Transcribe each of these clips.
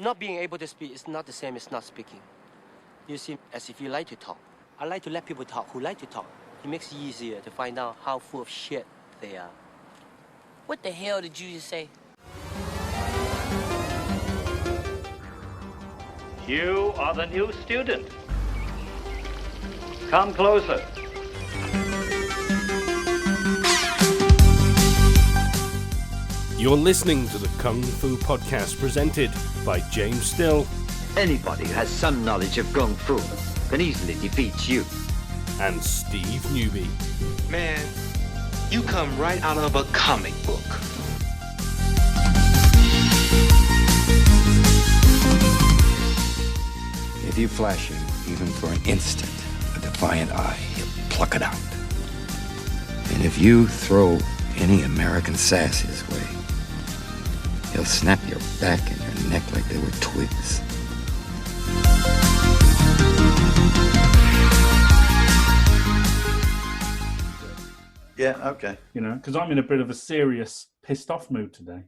Not being able to speak is not the same as not speaking. You seem as if you like to talk. I like to let people talk who like to talk. It makes it easier to find out how full of shit they are. What the hell did you just say? You are the new student. Come closer. You're listening to the Kung Fu Podcast presented by James Still. Anybody who has some knowledge of Kung Fu can easily defeat you. And Steve Newby. Man, you come right out of a comic book. If you flash him, even for an instant, a defiant eye, he'll pluck it out. And if you throw any American sass his way, he'll snap your back and your neck like they were twigs. Yeah, okay. You know, because I'm in a bit of a serious, pissed off mood today.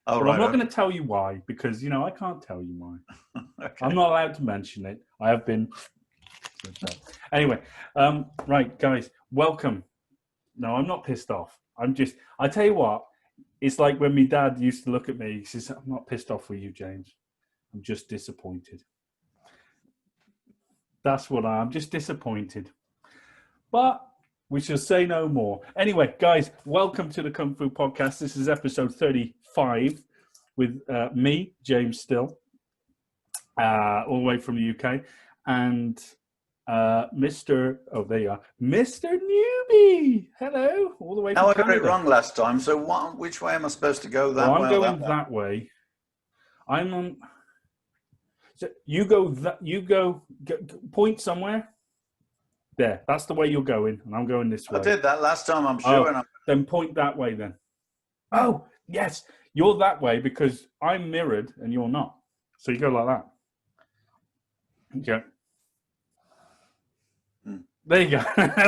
Oh, but right. I'm not going to tell you why, because, you know, I can't tell you why. Okay. I'm not allowed to mention it. I have been. Anyway, right, guys, welcome. No, I'm not pissed off. I tell you what, it's like when my dad used to look at me, he says, I'm not pissed off with you, James. I'm just disappointed. That's what I'm just disappointed. But we shall say no more. Anyway, guys, welcome to the Kung Fu Podcast. This is episode 35 with me, James Still, all the way from the UK, and Mr. Newby. Hello, all the way from Canada. I got it wrong last time. So which way am I supposed to go? I'm going that way. I'm on. So you go. Point somewhere. There, that's the way you're going, and I'm going this way. I did that last time, I'm sure. Oh, then point that way then. Oh, yes, you're that way because I'm mirrored and you're not. So you go like that. Okay. There you go.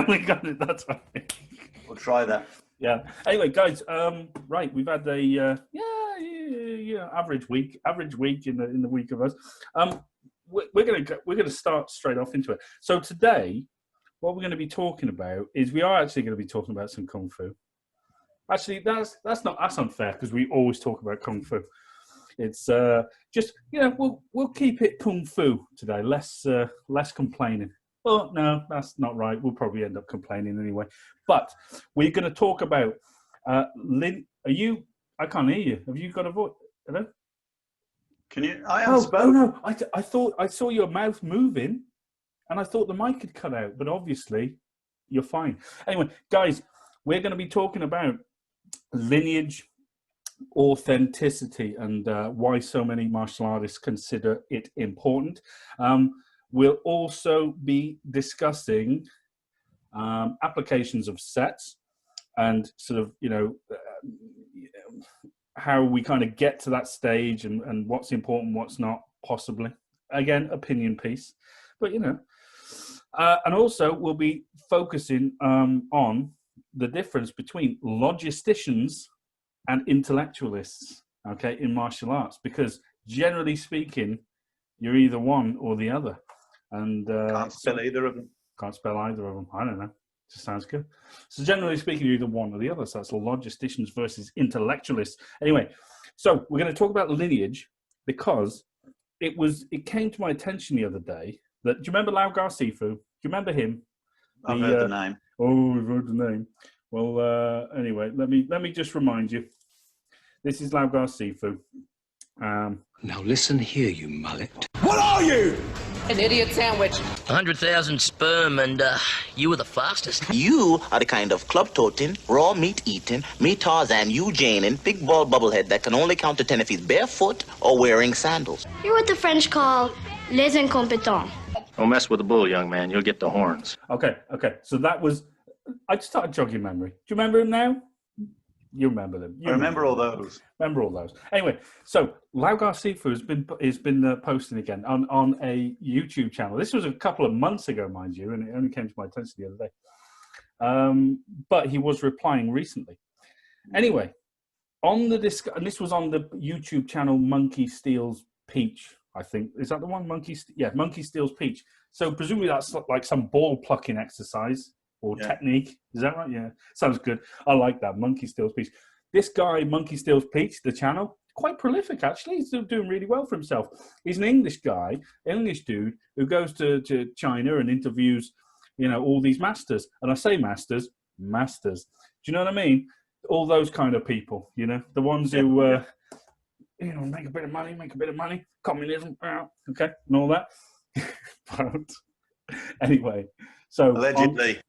We got it. That's right. We'll try that. Yeah. Anyway, guys, right, we've had a average week in the week of us. We're gonna start straight off into it. So today, what we're going to be talking about is we are actually going to be talking about some Kung Fu. Actually, that's unfair because we always talk about Kung Fu. It's just, you know, we'll keep it Kung Fu today, less complaining. Well, no, that's not right. We'll probably end up complaining anyway. But we're going to talk about I can't hear you. Have you got a voice? Hello? Can you? I haven't spoken. Oh no! I thought I saw your mouth moving. And I thought the mic had cut out, but obviously you're fine. Anyway, guys, we're going to be talking about lineage, authenticity, and why so many martial artists consider it important. We'll also be discussing applications of sets and sort of, you know, how we kind of get to that stage and what's important, what's not, possibly. Again, opinion piece. But, you know, and also we'll be focusing on the difference between logisticians and intellectualists, okay, in martial arts, because generally speaking, you're either one or the other. And can't spell either of them. Can't spell either of them. I don't know. Just sounds good. So generally speaking, you're either one or the other. So that's logisticians versus intellectualists. Anyway, so we're going to talk about lineage because it came to my attention the other day that, do you remember Lau Gar? Do you remember him? I've heard the name. Oh, we've heard the name. Well, anyway, let me just remind you. This is Lau Gar. Now listen here, you mullet. What are you? An idiot sandwich. 100,000 sperm, and you were the fastest. You are the kind of club-toting, raw meat-eating, me Tarzan, you Janin, big bald bubblehead that can only count to 10 if he's barefoot or wearing sandals. You're what the French call les incompetents. Don't mess with the bull, young man. You'll get the horns. Okay. So that was... I just started jogging memory. Do you remember him now? You remember them. I remember all those. Remember all those. Anyway, so Lau Gar has been posting again on a YouTube channel. This was a couple of months ago, mind you, and it only came to my attention the other day. But he was replying recently. Anyway, and this was on the YouTube channel Monkey Steals peach, I think. Is that the one? Monkey steals peach. So presumably that's like some ball plucking exercise or technique. Is that right? Yeah, sounds good. I like that. Monkey steals peach. This guy, Monkey Steals Peach, the channel, quite prolific actually. He's doing really well for himself. He's an English guy, English dude who goes to China and interviews, all these masters. And I say masters. Do you know what I mean? All those kind of people, the ones who, make a bit of money, communism, okay, and all that. But anyway, so allegedly.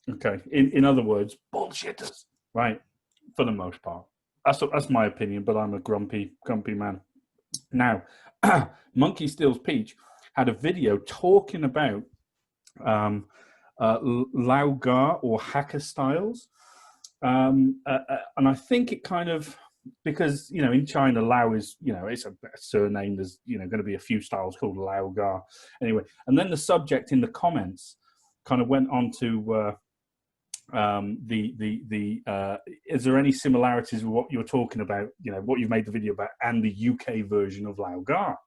Okay, in other words, bullshitters, right? For the most part, that's my opinion. But I'm a grumpy man. Now, Monkey Steals Peach had a video talking about Lau Gar or hacker styles, and I think it kind of, because in China Lau is it's a surname. There's going to be a few styles called Lau Gar anyway. And then the subject in the comments kind of went on to is there any similarities with what you're talking about? What you've made the video about and the UK version of Lau Gar.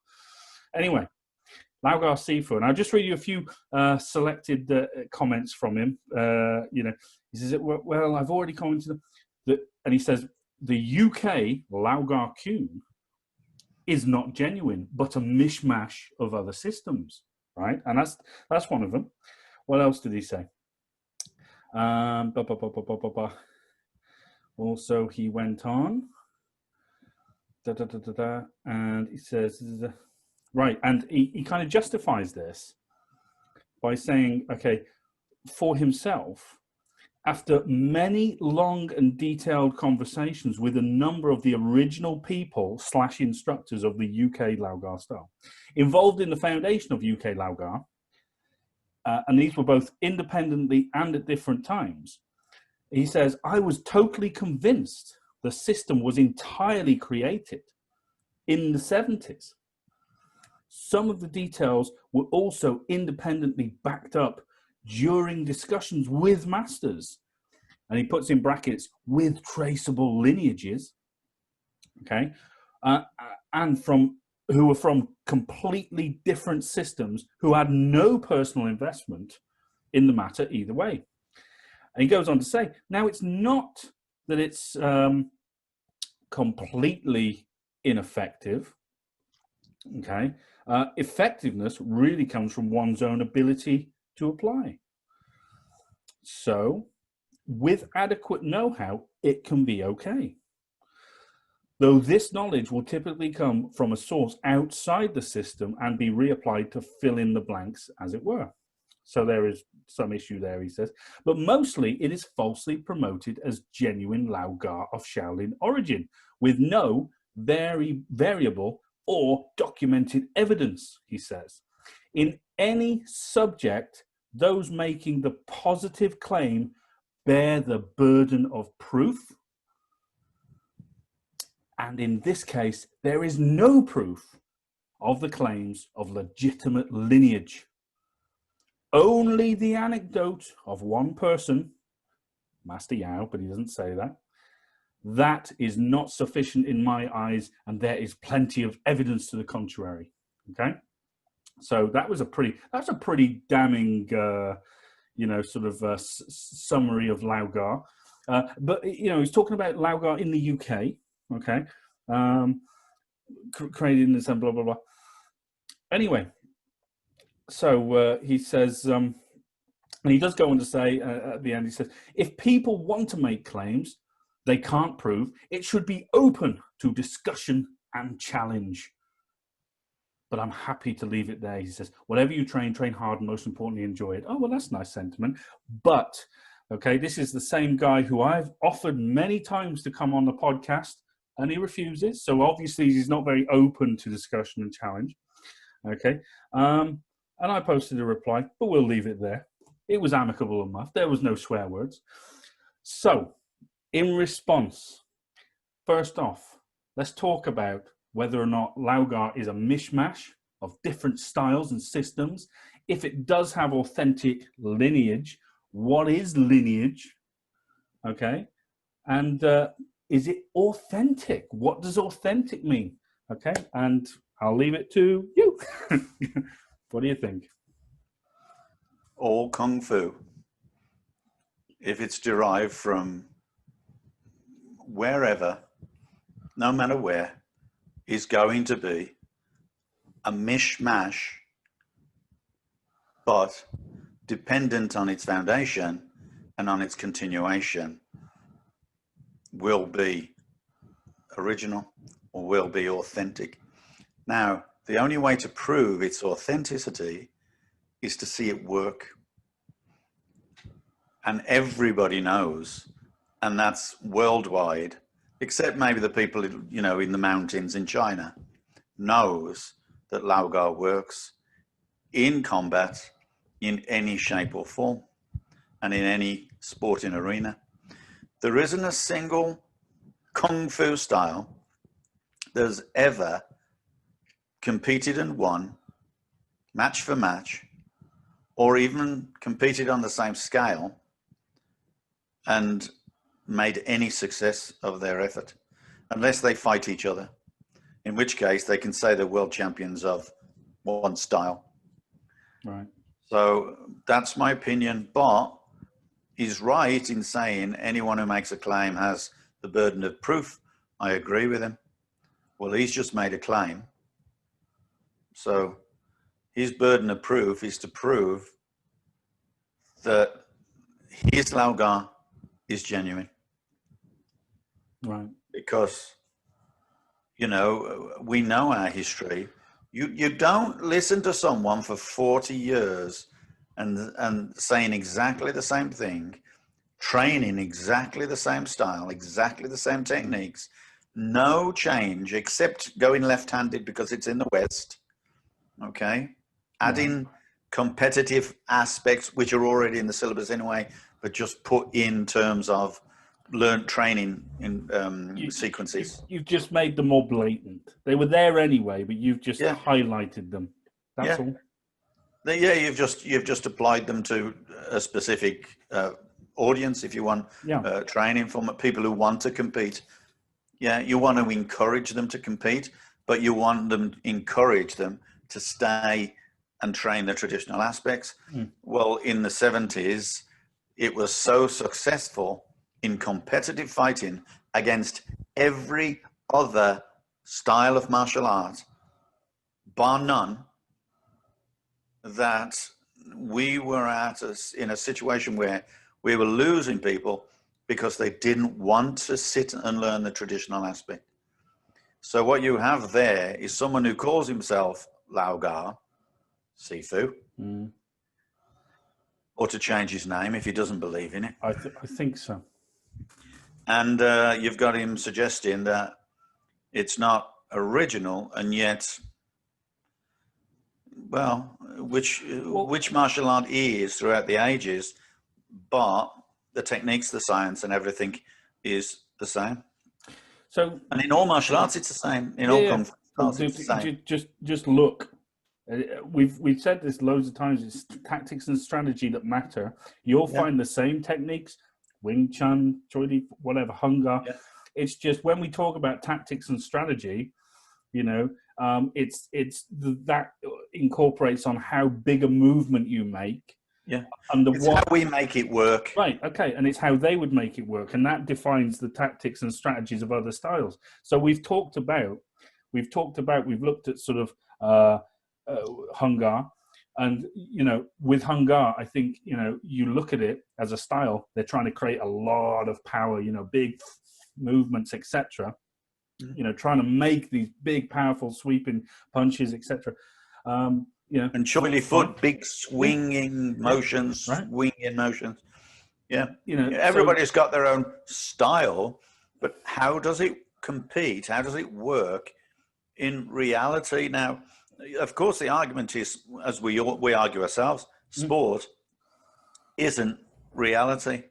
Anyway, Lau Gar Sifu, and I'll just read you a few selected comments from him. He says, well, I've already commented that, and he says, the UK Lau Gar Q is not genuine, but a mishmash of other systems, right? And that's one of them. What else did he say? Also, he went on, and he says, right, and he kind of justifies this by saying, okay, for himself, after many long and detailed conversations with a number of the original people / instructors of the UK Lau Gar style, involved in the foundation of UK Lau Gar, and these were both independently and at different times, he says, I was totally convinced the system was entirely created in the 70s. Some of the details were also independently backed up during discussions with masters, and he puts in brackets, with traceable lineages, okay, and who were from completely different systems who had no personal investment in the matter either way. And he goes on to say, now it's not that it's completely ineffective, okay? Effectiveness really comes from one's own ability to apply. So, with adequate know-how, it can be okay. Though this knowledge will typically come from a source outside the system and be reapplied to fill in the blanks, as it were. So there is some issue there, he says. But mostly it is falsely promoted as genuine Lau Gar of Shaolin origin, with no variable or documented evidence, he says. In any subject, those making the positive claim bear the burden of proof. And in this case, there is no proof of the claims of legitimate lineage. Only the anecdote of one person, Master Yao, but he doesn't say that, that is not sufficient in my eyes, and there is plenty of evidence to the contrary. Okay? So that was that's a pretty damning, summary of Lau Gar. But, he's talking about Lau Gar in the UK, okay? Created in this and blah, blah, blah. Anyway, so he says, and he does go on to say at the end, he says, if people want to make claims they can't prove, it should be open to discussion and challenge. But I'm happy to leave it there. He says, whatever you train hard, and most importantly, enjoy it. Oh, well, that's a nice sentiment. But, okay, this is the same guy who I've offered many times to come on the podcast, and he refuses. So obviously he's not very open to discussion and challenge. Okay. And I posted a reply, but we'll leave it there. It was amicable enough. There was no swear words. So, in response, first off, let's talk about whether or not Lau Gar is a mishmash of different styles and systems. If it does have authentic lineage, what is lineage? Okay. And is it authentic? What does authentic mean? Okay, and I'll leave it to you. What do you think? All Kung Fu, if it's derived from wherever, no matter where, is going to be a mishmash, but dependent on its foundation and on its continuation, will be original or will be authentic. Now, the only way to prove its authenticity is to see it work. And everybody knows, and that's worldwide, except maybe the people, you know, in the mountains in China, knows that Lau Gar works in combat in any shape or form and in any sporting arena. There isn't a single Kung Fu style that's ever competed and won match for match, or even competed on the same scale and made any success of their effort, unless they fight each other, in which case they can say they're world champions of one style. Right. So that's my opinion, but he's right in saying anyone who makes a claim has the burden of proof. I agree with him. Well, he's just made a claim. So his burden of proof is to prove that his Lau Gar is genuine. Right. Because, you know, we know our history. You don't listen to someone for 40 years and saying exactly the same thing, training exactly the same style, exactly the same techniques, no change except going left-handed because it's in the West, okay? Adding competitive aspects, which are already in the syllabus anyway, but just put in terms of learned training in sequences. You've just made them more blatant. They were there anyway, but you've just highlighted them. That's all. You've just applied them to a specific audience. If you want training from people who want to compete, you want to encourage them to compete, but you want them encourage them to stay and train the traditional aspects. Well, in the 70s, it was so successful in competitive fighting against every other style of martial art, bar none, that we were in a situation where we were losing people because they didn't want to sit and learn the traditional aspect. So what you have there is someone who calls himself Lau Gar, Sifu, or to change his name if he doesn't believe in it. I think so. And you've got him suggesting that it's not original, and yet, well, which martial art is throughout the ages, but the techniques, the science, and everything is the same. So, and in all martial arts, it's the same. In all kung fu arts, it's the same. Just look. We've said this loads of times. It's tactics and strategy that matter. You'll find the same techniques, Wing Chun, Choi Di, whatever, Hung Gar. It's just when we talk about tactics and strategy, you know, that incorporates on how big a movement you make. And it's how we make it work. Right. Okay. And it's how they would make it work, and that defines the tactics and strategies of other styles. So we've looked at sort of Hung Gar, and you know, with Hung Gar, I think, you know, you look at it as a style. They're trying to create a lot of power, you know, big movements, etc. You know, trying to make these big, powerful, sweeping punches, etc. You know, and Choi Li foot, big swinging motions, swinging motions. Yeah, you know, everybody's got their own style, but how does it compete? How does it work in reality? Now, of course, the argument is, as we argue ourselves, sport isn't reality.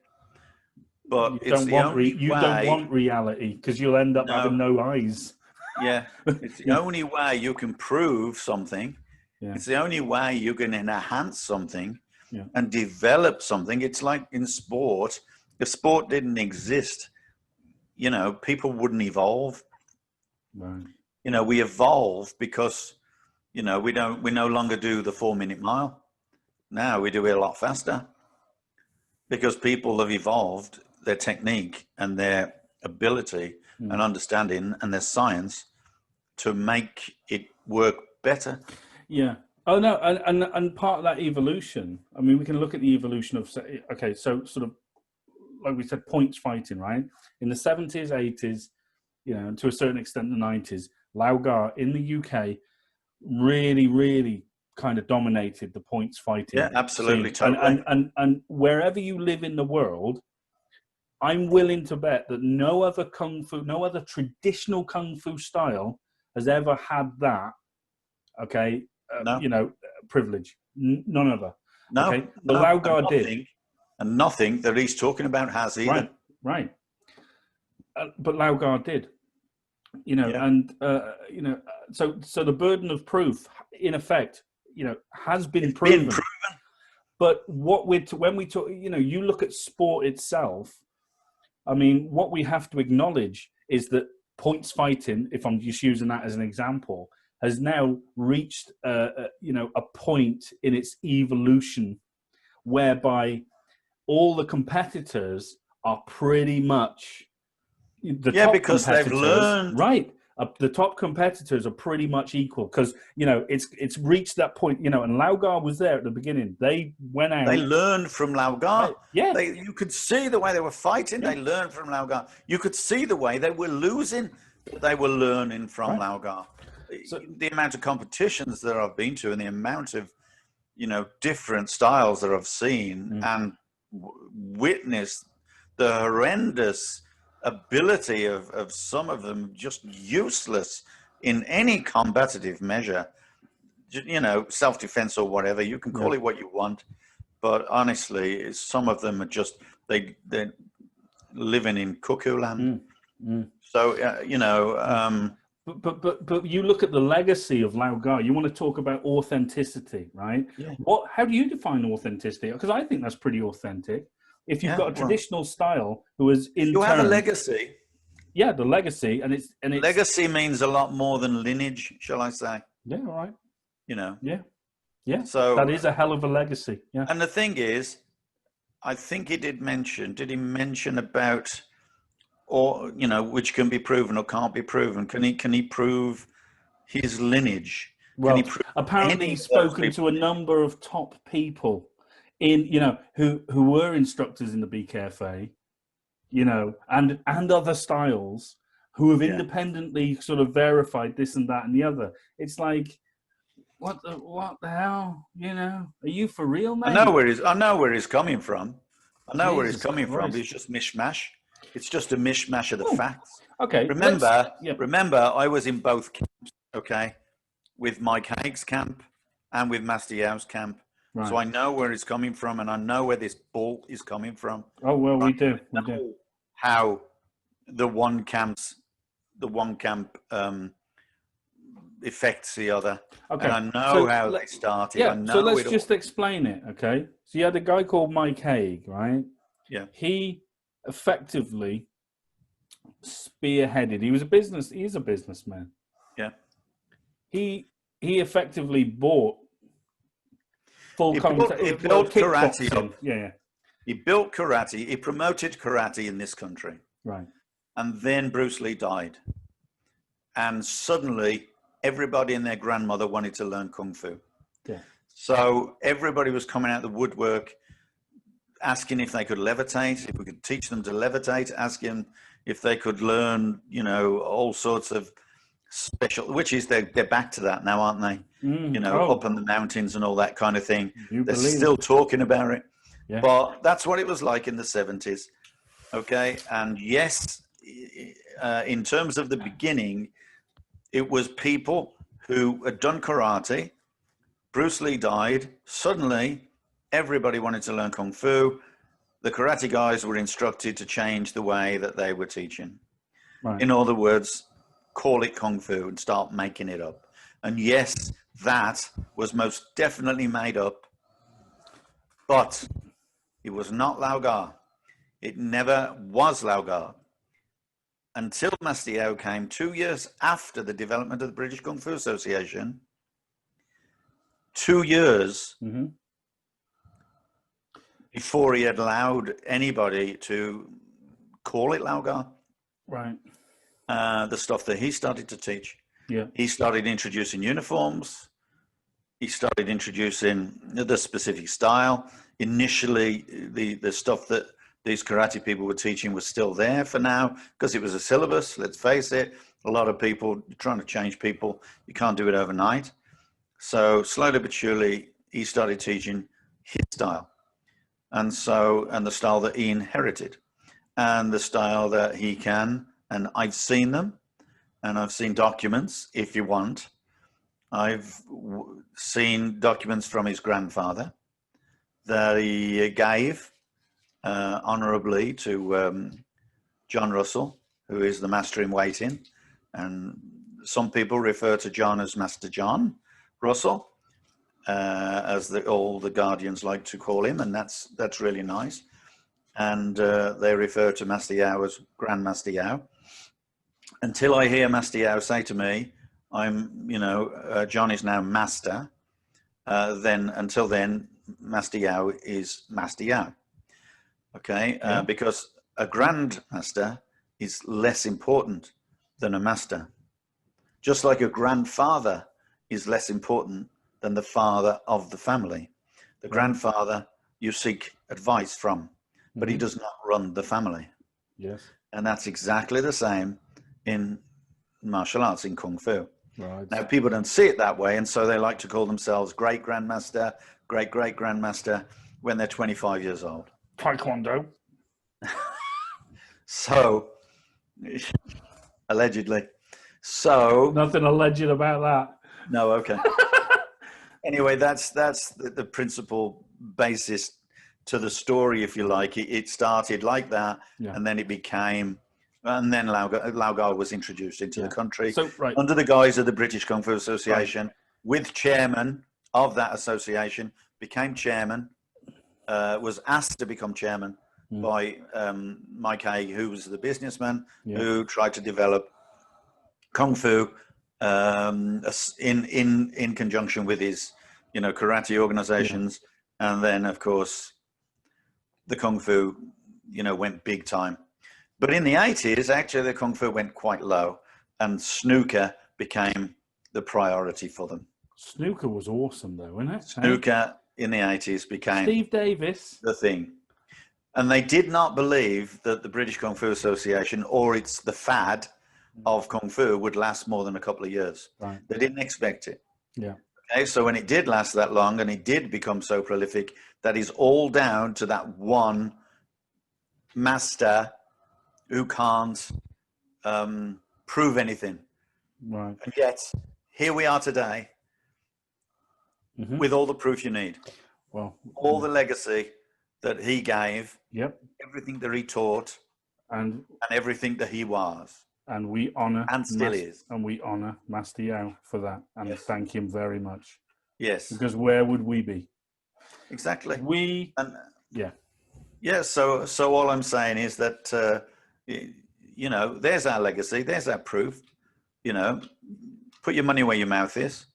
But you it's don't the want only you way. don't want reality, because you'll end up having no eyes. Yeah, it's the only way you can prove something. It's the only way you can enhance something and develop something. It's like in sport. If sport didn't exist, you know, people wouldn't evolve. Right. You know, we evolve because, you know, we no longer do the 4-minute mile. Now we do it a lot faster because people have evolved their technique and their ability and understanding and their science to make it work better. Yeah. Oh no, and part of that evolution. I mean, we can look at the evolution of. Okay, so sort of like we said, points fighting, right? In the 70s, 80s, you know, and to a certain extent, the 90s, Lau Gar in the UK really, really kind of dominated the points fighting. Yeah, absolutely, scene. totally. And wherever you live in the world, I'm willing to bet that no other traditional kung fu style has ever had that. Okay, no. You know, privilege. None other. No, okay? But Lau Gar did, and nothing that he's talking about has either. Right. But Lau Gar did. You know, and you know, so the burden of proof, in effect, you know, has been proven. But when we talk, you know, you look at sport itself. I mean, what we have to acknowledge is that points fighting, if I'm just using that as an example, has now reached, you know, a point in its evolution whereby all the competitors are pretty much because they've learned. Right. The top competitors are pretty much equal because, you know, it's reached that point, you know, and Lau Gar was there at the beginning. They went out. They learned from Lau Gar. Right. Yeah. You could see the way they were fighting. Yeah. They learned from Lau Gar. You could see the way they were losing. They were learning from Lau Gar. So, the amount of competitions that I've been to and the amount of, you know, different styles that I've seen and witnessed the horrendous ability of some of them, just useless in any combative measure, you know, self-defense or whatever. You can call it what you want, but honestly, some of them are just, they're living in cuckoo land. So, you know... But you look at the legacy of Lau Gar. You want to talk about authenticity, right? Yeah. How do you define authenticity? Because I think that's pretty authentic. If you've got a traditional style who is in you have a legacy. Yeah, the legacy, and it's legacy means a lot more than lineage, shall I say? Yeah, all right. You know. Yeah. So that is a hell of a legacy. Yeah. And the thing is, I think he did mention. Did he mention about, or you know, which can be proven or can't be proven? Can he prove his lineage? Well, apparently he's spoken to a number of top people in, you know, who were instructors in the BKFA, you know, and other styles who have independently sort of verified this and that and the other. It's like, what the hell, you know? Are you for real, man? I know where he's coming from. I know where he's coming from. It's just mishmash. It's just a mishmash of the facts. Okay. Remember, I was in both camps. Okay, with Mike Haig's camp and with Master Yao's camp. Right. So I know where it's coming from, and I know where this bull is coming from. Oh well, we do. How the one camp affects the other. Okay. And I know how they started. Yeah. So let's just explain it. Okay. So you had a guy called Mike Haig, right? Yeah. He effectively spearheaded. He's a businessman. Yeah. He effectively bought. He built karate up. Yeah. He built karate. He promoted karate in this country. Right. And then Bruce Lee died. And suddenly, everybody and their grandmother wanted to learn Kung Fu. Yeah. So everybody was coming out of the woodwork, asking if they could levitate, if we could teach them to levitate, asking if they could learn, you know, all sorts of special, which is they're back to that now, aren't they? You know, up in the mountains and all that kind of thing. They're still talking about it. Yeah. But that's what it was like in the 70s. Okay. And yes, in terms of the beginning, it was people who had done karate. Bruce Lee died. Suddenly, everybody wanted to learn Kung Fu. The karate guys were instructed to change the way that they were teaching. Right. In other words, call it Kung Fu and start making it up. And yes, that was most definitely made up, but it was not Lau Gar. It never was Lau Gar. until Master Yao came 2 years after the development of the British Kung Fu Association. 2 years before he had allowed anybody to call it Lau Gar. Right. The stuff that he started to teach. Yeah. He started introducing uniforms. He started introducing the specific style. Initially, the stuff that these karate people were teaching was still there for now because it was a syllabus. Let's face it, a lot of people trying to change people, you can't do it overnight. So slowly but surely, he started teaching his style, and the style that he inherited, and the style that he can. And I've seen them, and I've seen documents. If you want, I've seen documents from his grandfather that he gave honorably to John Russell, who is the master in waiting, and some people refer to John as Master John Russell, as all the guardians like to call him, and that's really nice. And they refer to Master Yao as Grandmaster Yao. Until I hear Master Yao say to me, John is now master, until then, Master Yao is Master Yao. Okay, because a grandmaster is less important than a master. Just like a grandfather is less important than the father of the family. The grandfather you seek advice from, but he does not run the family. Yes. And that's exactly the same in martial arts, in Kung Fu. Right. Now, people don't see it that way, and so they like to call themselves great grandmaster, great grandmaster when they're 25 years old. Taekwondo. So, allegedly. So nothing alleged about that. No, okay. Anyway, that's the principal basis to the story, if you like. It started like that, and then it became, and then Lau Gar was introduced into the country under the guise of the British Kung Fu Association, with chairman of that association, became chairman, was asked to become chairman by Mike Haig, who was the businessman who tried to develop Kung Fu in conjunction with his, karate organizations. And then, of course, the Kung Fu, went big time. But in the 80s, actually, the Kung Fu went quite low, and snooker became the priority for them. Snooker was awesome, though, wasn't it? Snooker in the 80s became Steve Davis, the thing. And they did not believe that the British Kung Fu Association, or the fad of Kung Fu, would last more than a couple of years. Right. They didn't expect it. Yeah. Okay, so when it did last that long, and it did become so prolific, that is all down to that one master who can't prove anything. Right. And yet, here we are today with all the proof you need. Well, all the legacy that he gave, everything that he taught, and everything that he was. And we honor and still is. And we honor Master Yao for that, and thank him very much. Yes. Because where would we be? Exactly. So all I'm saying is that there's our legacy, there's our proof. Put your money where your mouth is.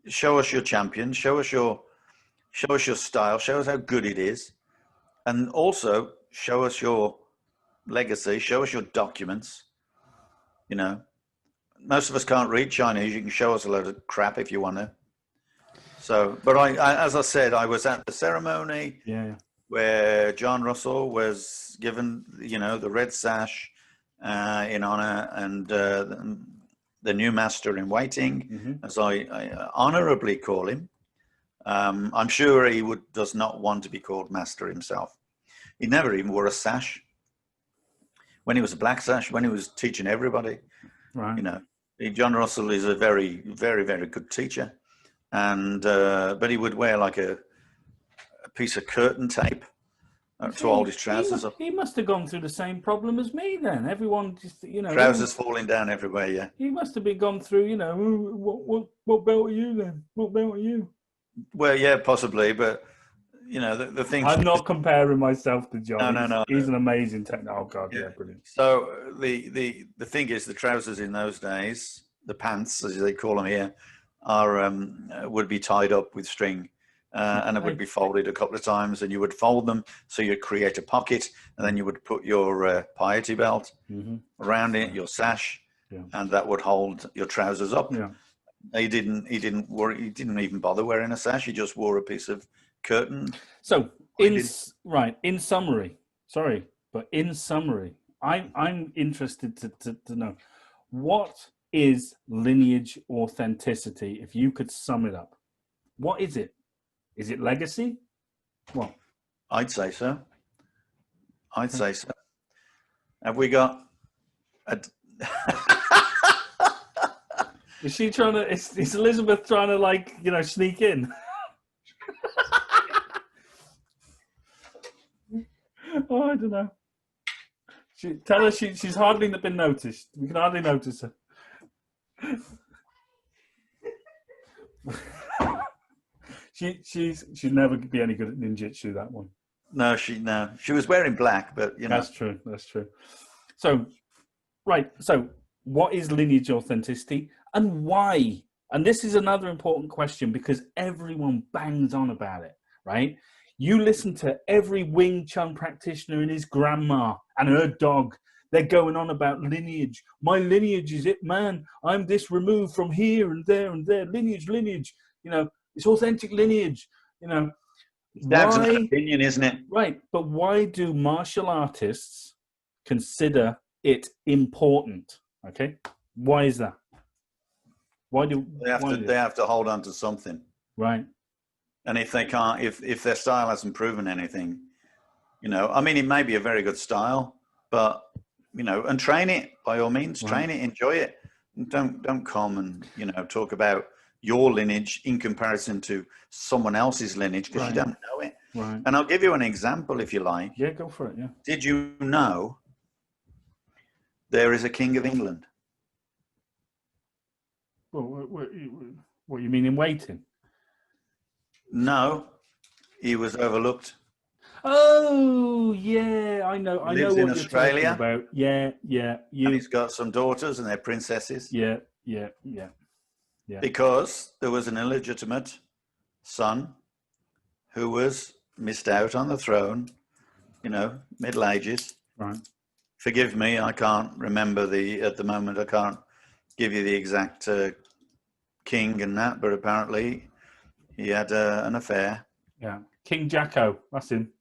Show us your champion. Show us your style. Show us how good it is, and also show us your legacy. Show us your documents. Most of us can't read Chinese. You can show us a load of crap if you want to. So, but I as I said, I was at the ceremony where John Russell was given, the red sash in honor, and the new master in waiting, as I honorably call him. I'm sure he does not want to be called master himself. He never even wore a sash. When he was a black sash, when he was teaching everybody, John Russell is a very, very, very good teacher, and but he would wear like a piece of curtain tape to hold his trousers up. He must have gone through the same problem as me then. Everyone just, trousers falling down everywhere. Yeah, he must have been gone through. What belt are you then? What belt are you? Well, yeah, possibly, but you know, the thing. I'm not comparing myself to John. No. He's an amazing technical. Oh God, yeah, brilliant. So the thing is, the trousers in those days, the pants as they call them here, are would be tied up with string, and it would be folded a couple of times, and you would fold them so you'd create a pocket, and then you would put your piety belt around it, your sash, and that would hold your trousers up. Yeah. He didn't even bother wearing a sash. He just wore a piece of curtain. So in summary, I'm interested to know, what is lineage authenticity? If you could sum it up, what is it? Is it legacy? What? I'd say so. Have we got a... Is she trying to? Is Elizabeth trying to, like, you know, sneak in? Oh, I don't know. Tell her she's hardly been noticed. We can hardly notice her. She'd never be any good at ninjutsu, that one. No, she was wearing black, but you know. That's true. So, right. So, what is lineage authenticity, and why? And this is another important question, because everyone bangs on about it, right? You listen to every Wing Chun practitioner and his grandma and her dog. They're going on about lineage. My lineage is it, man. I'm this removed from here and there and there. Lineage. You know, it's authentic lineage. You know, that's an opinion, isn't it? Right. But why do martial artists consider it important? Okay. Why is that? Why do they have to hold on to something? Right. And if they can't, if their style hasn't proven anything, you know, I mean, it may be a very good style, but, you know, and train it by all means, train it, enjoy it. And don't come and, you know, talk about your lineage in comparison to someone else's lineage, because you don't know it. Right. And I'll give you an example if you like. Yeah, go for it. Yeah. Did you know there is a King of England? Well, what you mean in waiting? No, he was overlooked. Oh, yeah, I know. He lives in Australia. About. Yeah. And he's got some daughters, and they're princesses. Yeah. Because there was an illegitimate son who was missed out on the throne, you know, Middle Ages. Right. Forgive me, I can't remember at the moment, I can't give you the exact king and that, but apparently he had an affair. Yeah. King Jacko, that's him.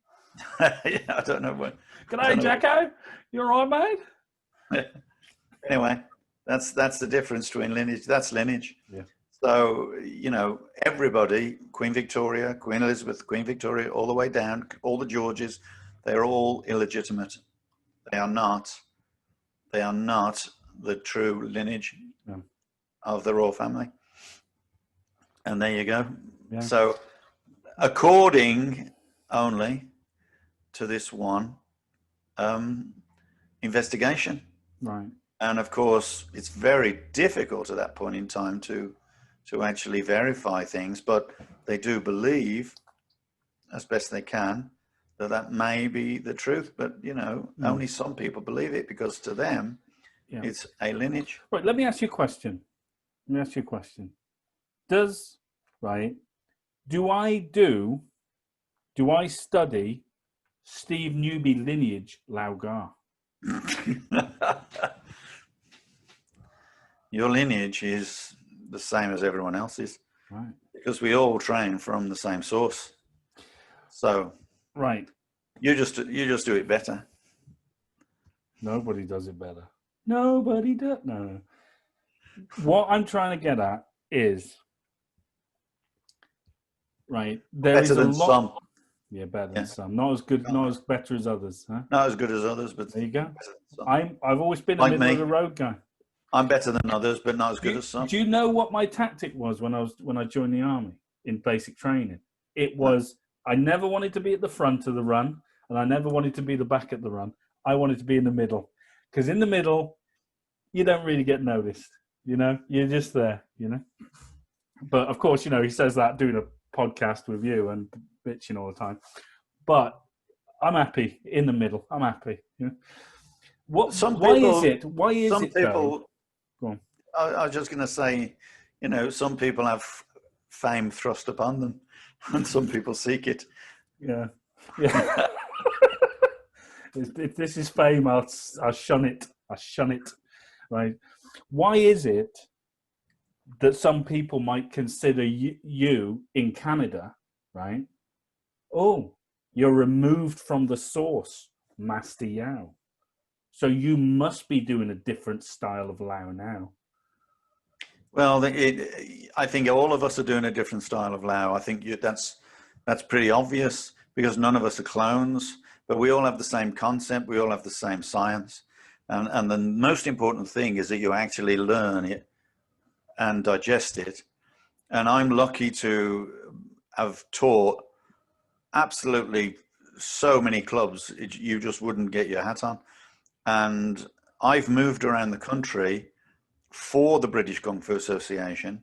Yeah, I don't know what. G'day, Jacko. You all right, mate? Anyway, that's the difference between lineage. That's lineage. Yeah. So, you know, everybody, Queen Victoria, Queen Elizabeth, Queen Victoria, all the way down, all the Georges, they're all illegitimate. They are not the true lineage of the royal family. And there you go. Yeah. So, according only to this one investigation. Right. And of course, it's very difficult at that point in time to actually verify things, but they do believe, as best they can, that may be the truth. But, you know, only some people believe it, because to them, it's a lineage. Right, let me ask you a question. Do I study Steve Newby lineage Lau Gar? Your lineage is the same as everyone else's, right? Because we all train from the same source. So, right, you just do it better. Nobody does it better. Nobody does. No. What I'm trying to get at is, right, there is a lot. Some. Yeah, better than some. Not as good, not as better as others. Huh? Not as good as others, but there you go. I've always been a like middle of the road guy. I'm better than others, but not as good as some. Do you know what my tactic was when I joined the army in basic training? It was, I never wanted to be at the front of the run, and I never wanted to be the back at the run. I wanted to be in the middle, because in the middle, you don't really get noticed. You know, you're just there. You know, but of course, you know, he says that doing a podcast with you, and bitching all the time. But I'm happy in the middle. I'm happy. You know? Why is it? Though? Go on. I was just going to say, you know, some people have fame thrust upon them, and some people seek it. Yeah. If this is fame, I'll shun it. I shun it. Right? Why is it that some people might consider you in Canada, right? Oh, you're removed from the source, Master Yao. So you must be doing a different style of Lao now. Well, I think all of us are doing a different style of Lao. I think that's pretty obvious because none of us are clones, but we all have the same concept. We all have the same science. And the most important thing is that you actually learn it and digest it. And I'm lucky to have taught absolutely so many clubs you just wouldn't get your hat on. And I've moved around the country for the British Kung Fu Association.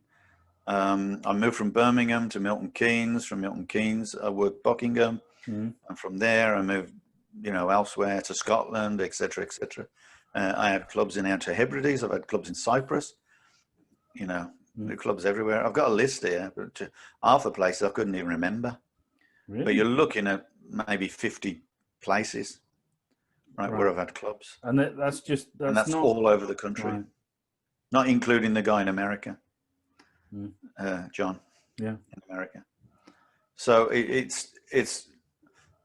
I moved from Birmingham to Milton Keynes. From Milton Keynes, I worked Buckingham. And from there, I moved, you know, elsewhere to Scotland, etc., etc. I had clubs in Outer Hebrides. I've had clubs in Cyprus. You know, the clubs everywhere. I've got a list here, but half the places I couldn't even remember. Really? But you're looking at maybe 50 places, right, where I've had clubs. And that's not all over the country, right. Not including the guy in America, John. Yeah, in America. So it's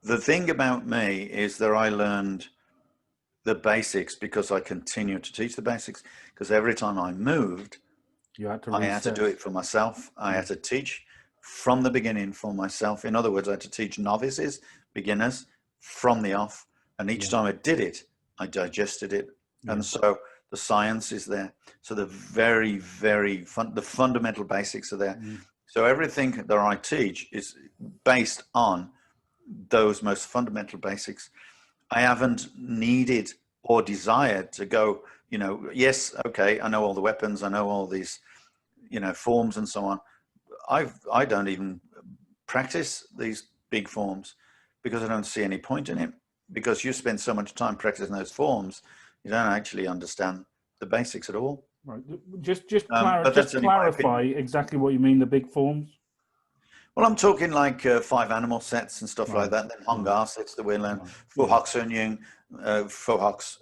the thing about me is that I learned the basics because I continue to teach the basics. Because every time I moved, I had to do it for myself. I had to teach from the beginning for myself. In other words, I had to teach novices, beginners, from the off. And each time I did it, I digested it. And so the science is there. So the very, very the fundamental basics are there. So everything that I teach is based on those most fundamental basics. I haven't needed or desired to go, you know, yes, okay, I know all the weapons, I know all these, you know, forms and so on. I don't even practice these big forms because I don't see any point in it. Because you spend so much time practicing those forms, you don't actually understand the basics at all. Right. Just clarify exactly what you mean, the big forms. Well, I'm talking like 5 animal sets and stuff like that, and then Hong Gar sets that we learn. Fu Hox Sun Yung, Fu Hox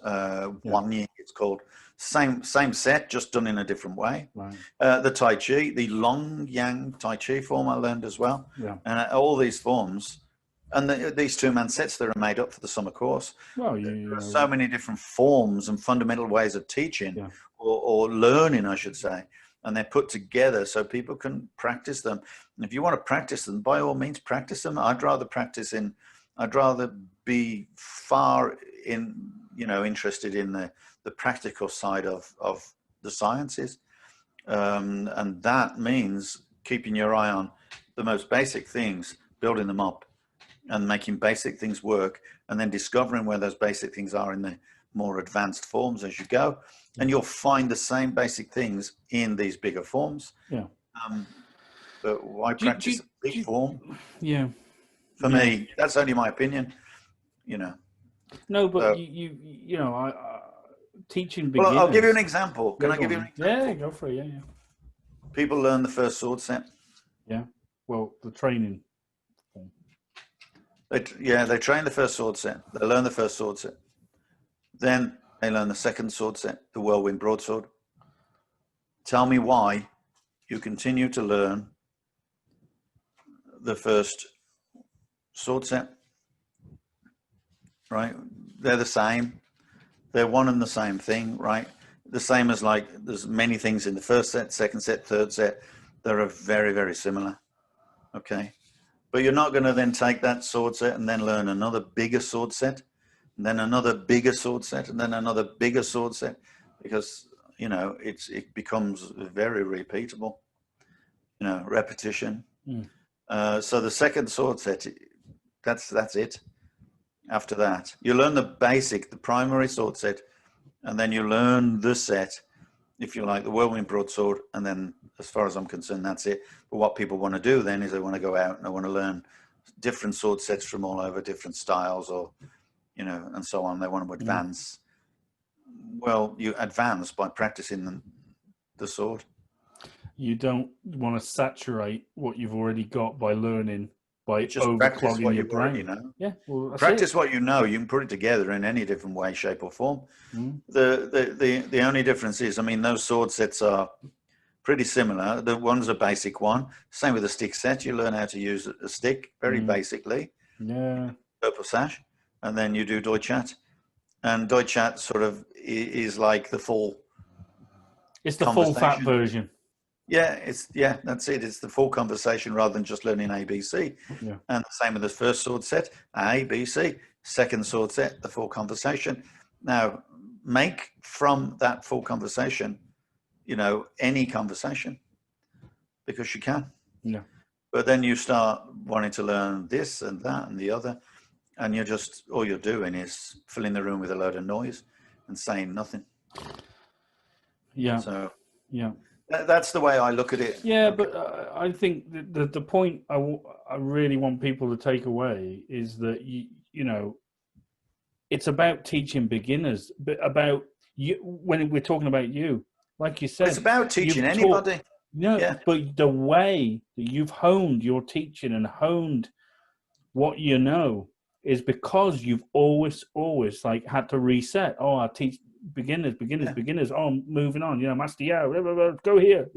Wan Yi, it's called. Same set, just done in a different way. Right. The Tai Chi, the Long Yang Tai Chi form I learned as well. Yeah. And all these forms, and these 2-man sets that are made up for the summer course. Well, there are so many different forms and fundamental ways of teaching or learning, I should say. And they're put together so people can practice them. And if you want to practice them, by all means, practice them. I'd rather be far in, you know, interested in the practical side of the sciences. And that means keeping your eye on the most basic things, building them up and making basic things work, and then discovering where those basic things are in the more advanced forms as you go. And you'll find the same basic things in these bigger forms. Yeah. But why practice a big form? Yeah. For me, that's only my opinion, you know. No, but you know, I teaching beginners. Well, I'll give you an example. Can I give you an example? Yeah, go for it. Yeah. People learn the first sword set. Yeah. Well, the training. They train the first sword set. They learn the first sword set. Then they learn the second sword set, the whirlwind broadsword. Tell me why you continue to learn the first sword set, right? They're the same. They're one and the same thing, right? The same as, like, there's many things in the first set, second set, third set that are very, very similar, okay? But you're not going to then take that sword set and then learn another bigger sword set, and then another bigger sword set, and then another bigger sword set, because, you know, it becomes very repeatable, you know, repetition. So the second sword set, that's it. After that, you learn the basic, the primary sword set, and then you learn the set, if you like, the whirlwind broadsword, and then, as far as I'm concerned, that's it. But what people want to do then is they want to go out and they want to learn different sword sets from all over, different styles, or, you know, and so on. They want to advance. Well, you advance by practicing the sword. You don't want to saturate what you've already got by learning, by Just practice overclogging what your you already brain. know. Yeah, well, that's Practice it. what you know. You can put it together in any different way, shape, or form. The only difference is, I mean, those sword sets are pretty similar. The one's a basic one. Same with the stick set. You learn how to use a stick very basically. Yeah. Purple sash, and then you do Deutschat, and Deutschat sort of is like the full. It's the full fat version. Yeah, that's it. It's the full conversation rather than just learning ABC. Yeah. And the same with the first sword set, A, B, C. Second sword set, the full conversation. Now, make from that full conversation, you know, any conversation, because you can. Yeah. But then you start wanting to learn this and that and the other, and you're just, all you're doing is filling the room with a load of noise and saying nothing. Yeah. So, yeah. That's the way I look at it. Yeah, but I think the point I really want people to take away is that, you know, it's about teaching beginners, but about you, when we're talking about you, like you said. It's about teaching anybody. But the way that you've honed your teaching and honed what you know is because you've always like had to reset. Oh, I teach beginners. Oh, I'm moving on. You know, Master Yao, go here.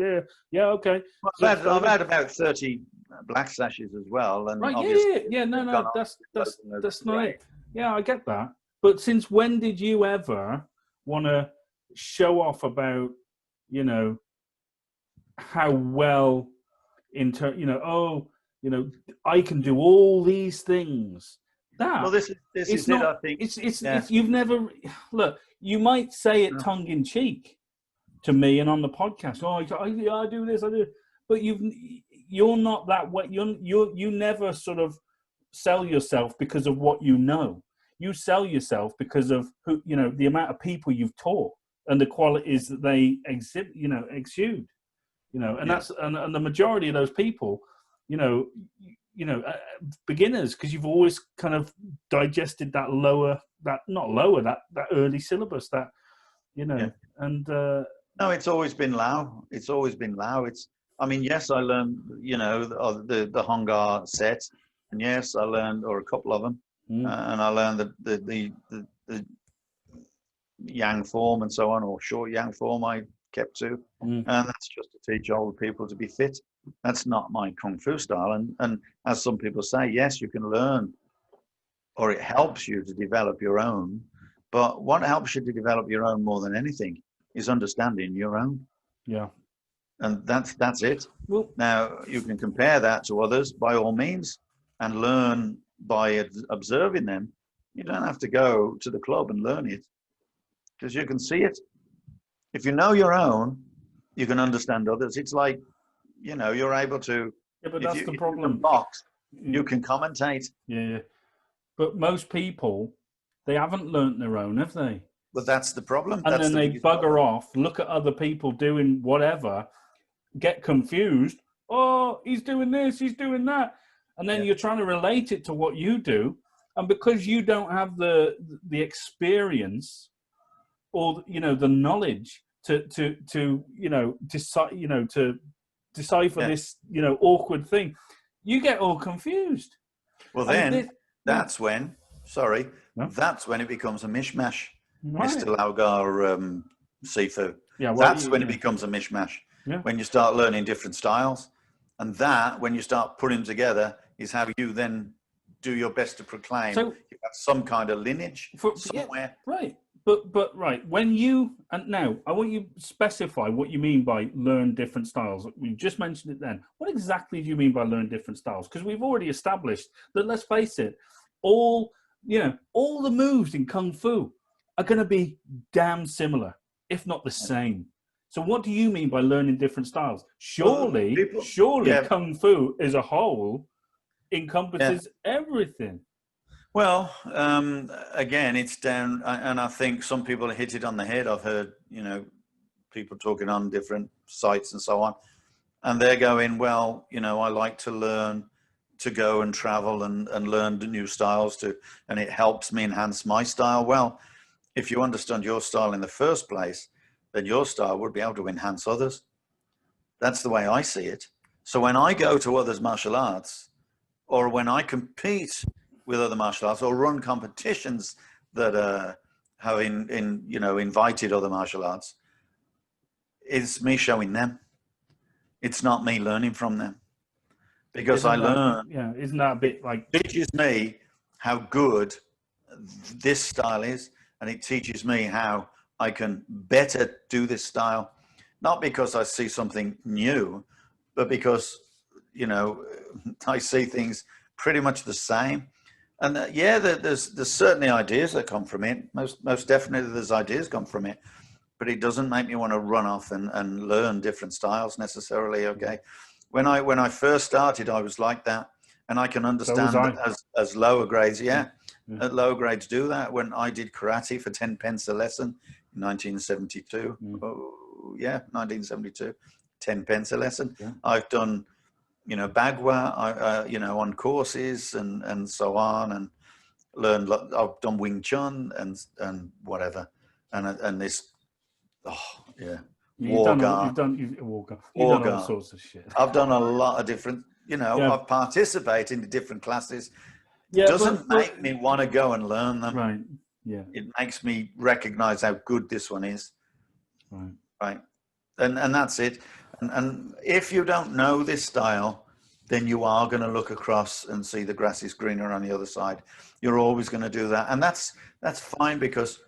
Yeah, okay. Well, I've had about 30 black sashes as well. And right, obviously no, that's not it. Yeah, I get that. But since when did you ever want to show off about, you know, how well I can do all these things. This is not, it, I think. It's you've never look. You might say it tongue in cheek to me and on the podcast. Oh, I do this, I do. But you're not that way. You never sort of sell yourself because of what you know. You sell yourself because of who, you know, the amount of people you've taught and the qualities that they exude. You know, and that's and the majority of those people, beginners, because you've always kind of digested that that early syllabus, that, you know, and no, it's always been Lau. It's always been Lau. I mean, yes, I learned, you know, the Hong Gar set, and yes, I learned, or a couple of them, and I learned the Yang form and so on, or short Yang form I kept to, and that's just to teach older people to be fit. That's not my Kung Fu style, and as some people say, yes, you can learn, or it helps you to develop your own, but what helps you to develop your own more than anything is understanding your own. Yeah. And that's it. Well, now, you can compare that to others by all means and learn by observing them. You don't have to go to the club and learn it, because you can see it. If you know your own, you can understand others. It's like, you know, you're able to. Yeah, but that's the problem. Box, you can commentate. Yeah. But most people, they haven't learnt their own, have they? But that's the problem. And then they bugger off, look at other people doing whatever, get confused. Oh, he's doing this, he's doing that. And then you're trying to relate it to what you do. And because you don't have the experience or, you know, the knowledge to decipher this, you know, awkward thing, you get all confused. Well, then that's when it becomes a mishmash. Right. Mr. Lau Gar Sifu. Yeah, that's when it becomes a mishmash. Yeah. When you start learning different styles, and that, when you start putting them together, is how you then do your best to proclaim you have some kind of lineage somewhere. Yeah, right. But right, when you, and now I want you to specify what you mean by learn different styles. We just mentioned it then. What exactly do you mean by learn different styles? Because we've already established that, let's face it, all the moves in Kung Fu are going to be damn similar, if not the same. So what do you mean by learning different styles? Surely Kung Fu as a whole encompasses everything. Well, again, it's down, and I think some people hit it on the head. I've heard, you know, people talking on different sites and so on, and they're going, well, you know, I like to learn to go and travel and learn the new styles and it helps me enhance my style. Well, if you understand your style in the first place, then your style would be able to enhance others. That's the way I see it. So when I go to others' martial arts, or when I compete with other martial arts, or run competitions that have invited other martial arts, it's me showing them. It's not me learning from them, because I learn. Yeah, isn't that a bit like it teaches me how good this style is, and it teaches me how I can better do this style, not because I see something new, but because I see things pretty much the same. And there's certainly ideas that come from it. Most definitely, there's ideas come from it. But it doesn't make me want to run off and learn different styles necessarily. Okay, when I first started, I was like that, and I can understand that as lower grades. At lower grades do that. When I did karate for 10 pence a lesson in 1972, 1972, 10 pence a lesson. Yeah. I've done, bagua, on courses and so on, and learned. I've done Wing Chun and whatever, and this. Oh yeah, War Gar. You've done all sorts of shit. I've done a lot of different. I've participated in different classes. Yeah, doesn't make me want to go and learn them. Right. Yeah. It makes me recognize how good this one is. Right. Right. And that's it. And if you don't know this style, then you are going to look across and see the grass is greener on the other side. You're always going to do that, and that's fine, because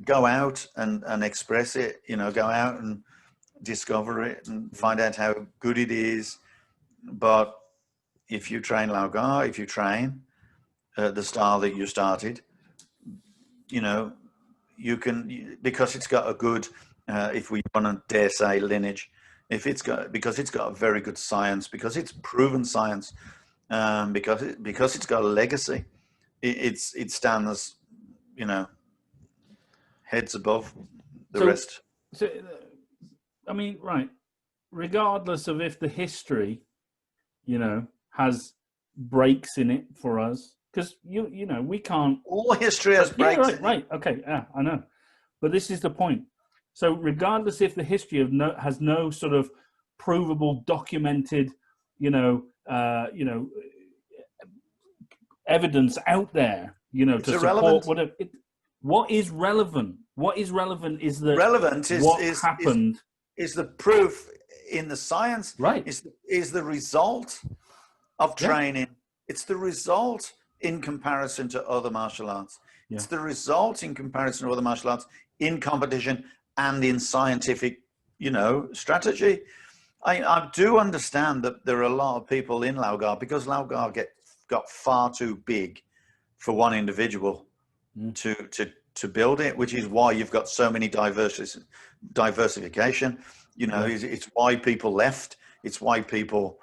go out and express it, go out and discover it and find out how good it is. But if you train Lau Gar, if you train the style that you started, you can, because it's got a good, if we want to dare say, lineage, because it's got a very good science, because it's proven science, because it's got a legacy, it stands, heads above the rest. So, I mean, right. Regardless of if the history, has breaks in it for us, because we can't. All history has breaks. Yeah, right. Okay. Yeah, I know. But this is the point. So, regardless if the history has no sort of provable, documented, evidence out there, it's to irrelevant. support whatever. What is relevant? What is relevant is that what happened is the proof in the science. Right. Is the result of training. It's the result in comparison to other martial arts. Yeah. It's the result in comparison to other martial arts in competition and in scientific, strategy. I do understand that there are a lot of people in Lau Gar, because Lau Gar got far too big for one individual to build it, which is why you've got so many diversification. It's why people left. It's why people,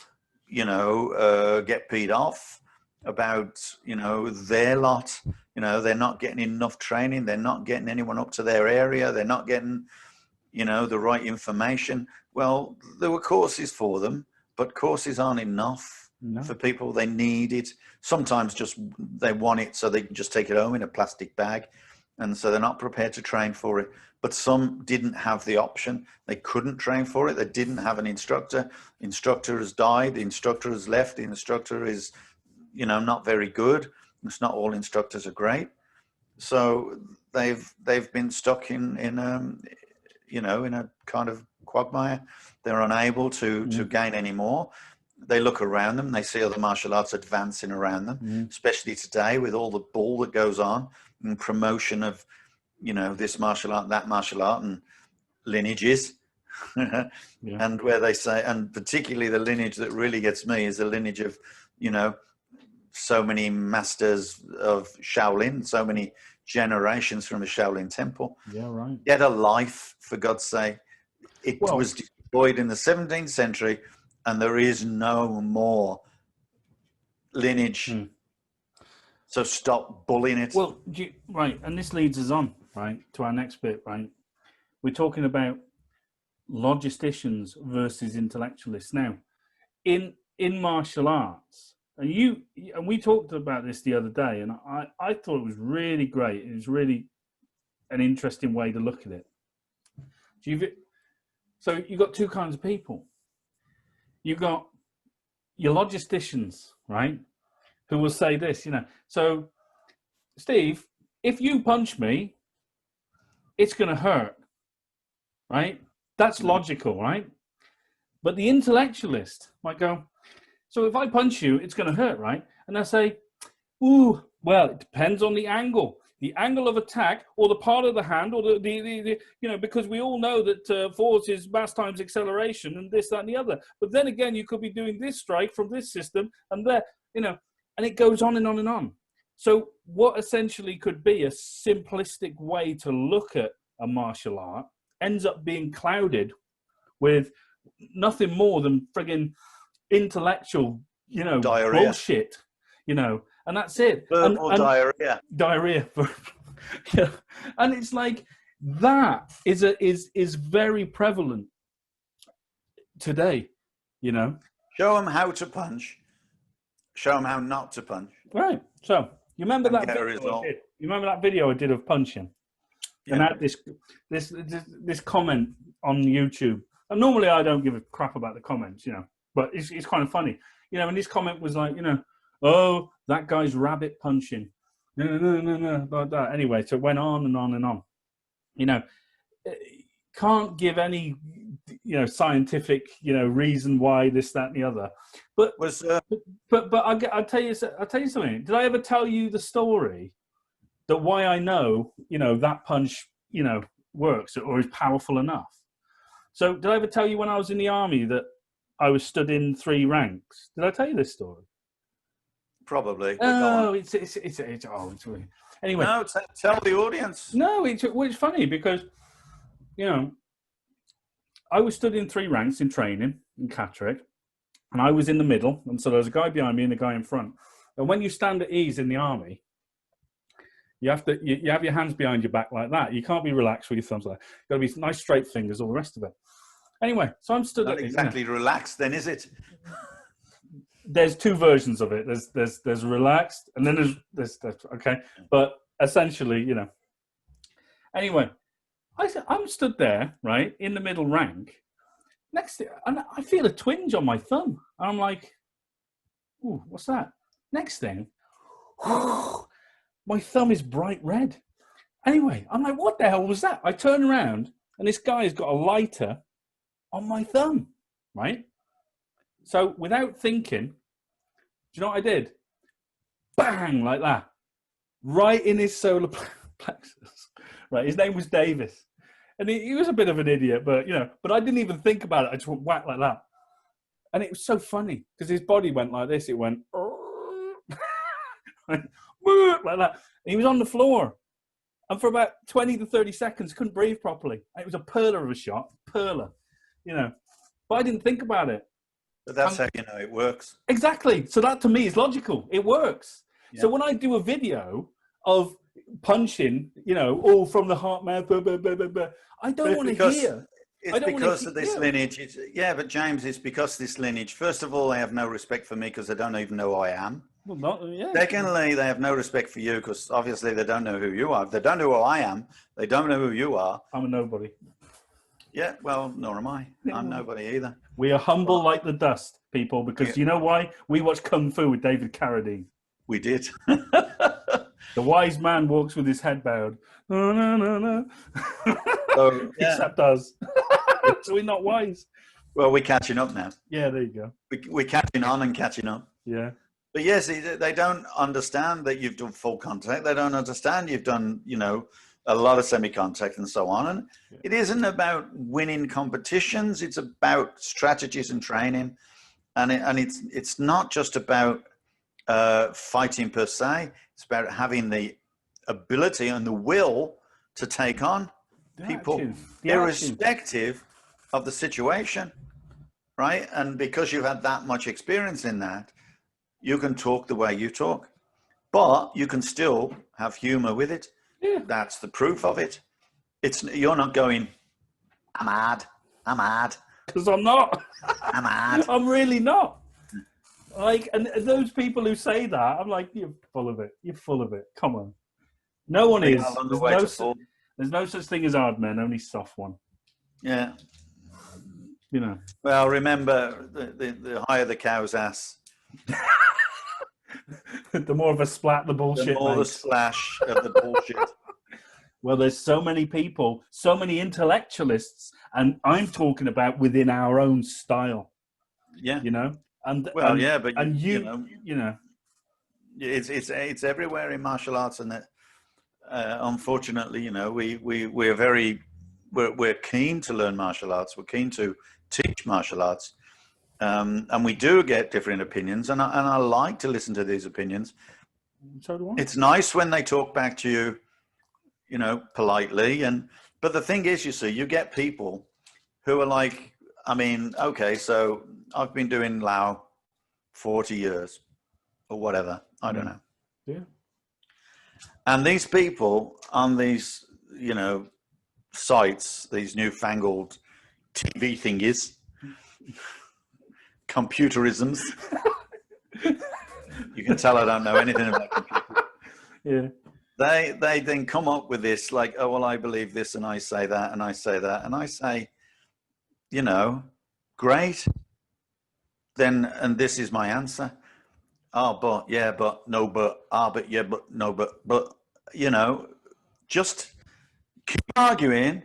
get peed off about, their lot. They're not getting enough training. They're not getting anyone up to their area. They're not getting, the right information. Well, there were courses for them, but courses aren't enough for people. They need it. Sometimes just they want it so they can just take it home in a plastic bag. And so they're not prepared to train for it. But some didn't have the option. They couldn't train for it. They didn't have an instructor. Instructor has died. The instructor has left. The instructor is, not very good. It's not all instructors are great. So they've been stuck in a kind of quagmire. They're unable to gain any more. They look around them. They see other martial arts advancing around them, especially today with all the bull that goes on and promotion of, this martial art, that martial art, and lineages. And where they say, and particularly the lineage that really gets me is the lineage of, so many masters of Shaolin, so many generations from the Shaolin temple. Yeah, right. Get a life, for God's sake. It was destroyed in the 17th century, and there is no more lineage. So stop bullying it. Well, right, and this leads us on, right, to our next bit, right? We're talking about logisticians versus intellectualists. Now, in martial arts, And we talked about this the other day, and I thought it was really great. It was really an interesting way to look at it. So you've got two kinds of people. You've got your logisticians, right, who will say this, So, Steve, if you punch me, it's going to hurt, right? That's logical, right? But the intellectualist might go, so if I punch you, it's going to hurt, right? And I say, ooh, well, it depends on the angle of attack, or the part of the hand, or the because we all know that force is mass times acceleration, and this, that, and the other. But then again, you could be doing this strike from this system, and there, and it goes on and on and on. So what essentially could be a simplistic way to look at a martial art ends up being clouded with nothing more than friggin' intellectual, diarrhea. Bullshit, and that's it. And diarrhea. Diarrhea. Yeah. And it's like that is very prevalent today, Show them how to punch. Show them how not to punch. Right. So you remember that video result. I did? You remember that video I did of punching? Yeah. And I had this comment on YouTube. And normally I don't give a crap about the comments, but it's kind of funny, and this comment was like, oh, that guy's rabbit punching. No, like that. Anyway, so it went on and on and on. Can't give any, scientific, reason why this, that, and the other. But I'll tell you something. Did I ever tell you the story that why I know, that punch, works or is powerful enough? So did I ever tell you when I was in the army that I was stood in 3 ranks? Did I tell you this story? Probably. Oh, it's really... Anyway. No, tell the audience. No, it's funny because, I was stood in 3 ranks in training in Catterick, and I was in the middle, and so there was a guy behind me and a guy in front. And when you stand at ease in the army, you have your hands behind your back like that. You can't be relaxed with your thumbs like that. You've got to be nice straight fingers, all the rest of it. Anyway, so I'm stood Not at exactly relaxed, then, is it? There's 2 versions of it. There's relaxed, and then there's okay. But essentially, Anyway, I'm stood there, right, in the middle rank. Next, and I feel a twinge on my thumb. And I'm like, ooh, what's that? Next thing, my thumb is bright red. Anyway, I'm like, what the hell was that? I turn around, and this guy's got a lighter on my thumb, right? So without thinking, do you know what I did? Bang, like that. Right in his solar plexus. Right, his name was Davis. And he was a bit of an idiot, but, but I didn't even think about it. I just went whack like that. And it was so funny, because his body went like this. It went, like that. And he was on the floor. And for about 20 to 30 seconds, couldn't breathe properly. And it was a perler of a shot. Perler, But I didn't think about it. But that's how you know it works. Exactly. So that to me is logical. It works. Yeah. So when I do a video of punching, all from the heart, mouth, I don't want to hear. It's because of this lineage. But James, it's because this lineage. First of all, they have no respect for me because they don't even know who I am. Well, Secondly, they have no respect for you because obviously they don't know who you are. If they don't know who I am, they don't know who you are. I'm a nobody. Yeah, well, nor am I. I'm nobody either. We are humble like the dust, people, because you know why? We watched Kung Fu with David Carradine. We did. The wise man walks with his head bowed. No. So, Except us. So we're not wise. Well, we're catching up now. Yeah, there you go. We're catching on and catching up. Yeah. But yes, they don't understand that you've done full contact. They don't understand you've done, a lot of semi-contact and so on. And it isn't about winning competitions. It's about strategies and training. And it's not just about fighting per se. It's about having the ability and the will to take on people irrespective of the situation, right? And because you've had that much experience in that, you can talk the way you talk, but you can still have humor with it. Yeah. That's the proof of it. You're not going, I'm mad. Because I'm not. I'm mad. I'm really not. Like, and those people who say that, I'm like, you're full of it. You're full of it. Come on. No one is. There's no such thing as hard men, only soft one. Yeah. You know. Well, remember, the higher the cow's ass, the more of a splat the bullshit the more makes. the splash of the bullshit. Well, there's so many people, so many intellectualists, and I'm talking about within our own style. Yeah. You know? But you know, it's everywhere in martial arts, and that unfortunately, you know, we're keen to learn martial arts. We're keen to teach martial arts, and we do get different opinions, and I like to listen to these opinions. So do I. It's nice when they talk back to you, you know, politely. But the thing is, you see, you get people who are like, I mean, okay, so I've been doing Lao 40 years or whatever. I don't know. Yeah. And these people on these, you know, sites, these newfangled TV thingies, computerisms. You can tell I don't know anything about computers. Yeah. They then come up with this, like, oh, well, I believe this, and I say that, and I say that, and I say, you know, great. Then, and this is my answer. Oh, but, yeah, but, no, but, but, yeah, but, no, but, you know, just keep arguing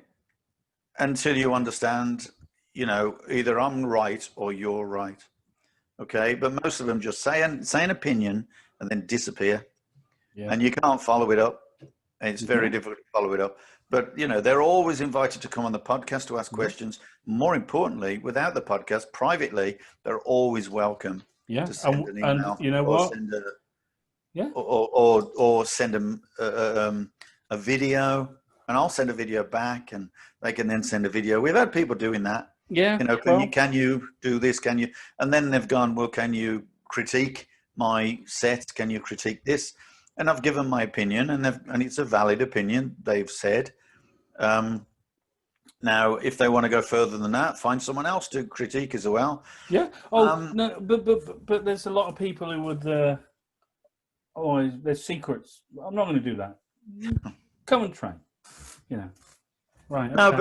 until you understand, you know, either I'm right or you're right. Okay. But most of them just say an opinion and then disappear. Yeah. And you can't follow it up. It's very difficult to follow it up. But, you know, they're always invited to come on the podcast to ask questions. More importantly, without the podcast, privately, they're always welcome to send an email. And you know what? Send or send them a video, and I'll send a video back, and they can then send a video. We've had people doing that. Yeah. You know, can you do this? Can you? And then they've gone, well, can you critique my set? Can you critique this? And I've given my opinion, and it's a valid opinion, they've said. Now, if they want to go further than that, find someone else to critique as well. Yeah. Oh, no, but there's a lot of people who would, there's secrets. I'm not going to do that. Come and train, you know. Right. Okay. No,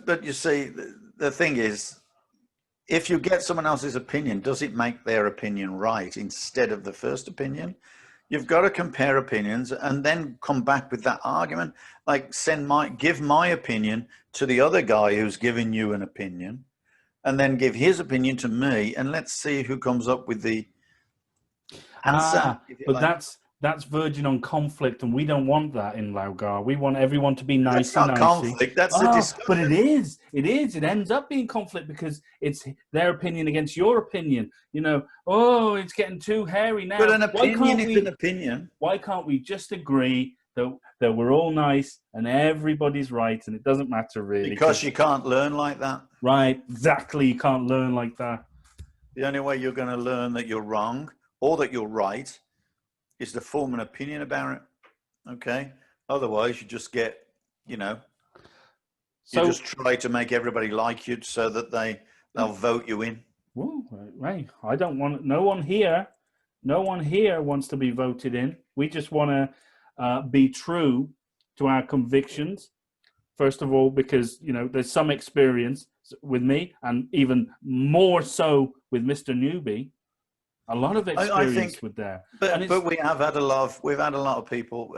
but you see, the thing is, if you get someone else's opinion, does it make their opinion right instead of the first opinion? You've got to compare opinions and then come back with that argument. Like give my opinion to the other guy who's giving you an opinion, and then give his opinion to me, and let's see who comes up with the answer. But that's verging on conflict, and we don't want that in Lau Gar. We want everyone to be nice. That's not conflict. That's a discussion. But it is. It is. It ends up being conflict because it's their opinion against your opinion. You know, oh, it's getting too hairy now. But an opinion is an opinion. Why can't we just agree that we're all nice and everybody's right, and it doesn't matter really? Because you can't learn like that. Right. Exactly. You can't learn like that. The only way you're going to learn that you're wrong or that you're right is to form an opinion about it. Okay. Otherwise, you just get, you know, you just try to make everybody like you so that they'll vote you in. Well, right. I don't want no one here wants to be voted in. We just want to be true to our convictions. First of all, because, you know, there's some experience with me, and even more so with Mr. Newbie. A lot of experience with that. But we've had a lot of people,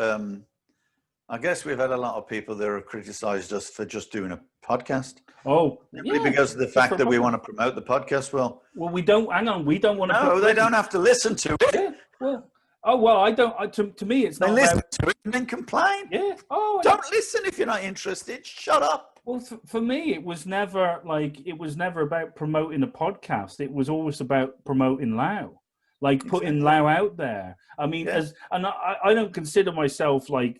I guess we've had a lot of people that have criticized us for just doing a podcast. Oh, because of the fact that we want to promote the podcast. Well, we don't, hang on, we don't want to. No, they don't have to listen to it. Yeah, well, I don't, to me, it's not. They listen to it and then complain. Yeah. Don't listen if you're not interested. Shut up. Well, for me, it was never about promoting a podcast. It was always about promoting Lau. Like putting Lau out there. I mean, I don't consider myself like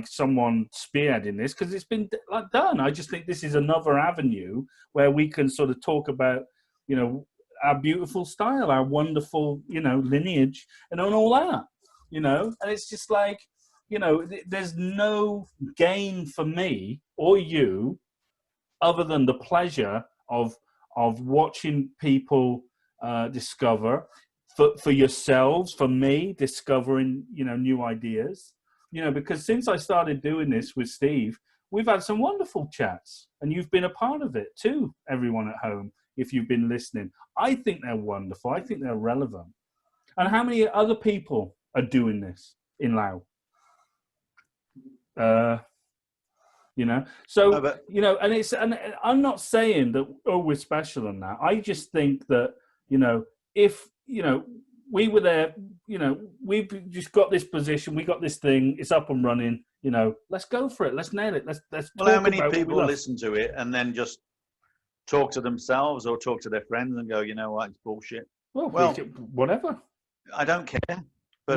someone spearheading this, because it's been done. I just think this is another avenue where we can sort of talk about, you know, our beautiful style, our wonderful, you know, lineage, and all that, you know. And it's just like, you know, there's no gain for me or you other than the pleasure of watching people discover. for yourselves, for me, discovering, new ideas, because since I started doing this with Steve, we've had some wonderful chats, and you've been a part of it too, everyone at home, if you've been listening. I think they're wonderful. I think they're relevant. And how many other people are doing this in Lao? So, and I'm not saying that, we're special on that. I just think that, if, we were there, we've just got this position, we got this thing, it's up and running, let's go for it. Let's nail it. Let's Well, how many people listen to it and then just talk to themselves or talk to their friends and go, you know what, it's bullshit. Well, whatever. I don't care. But,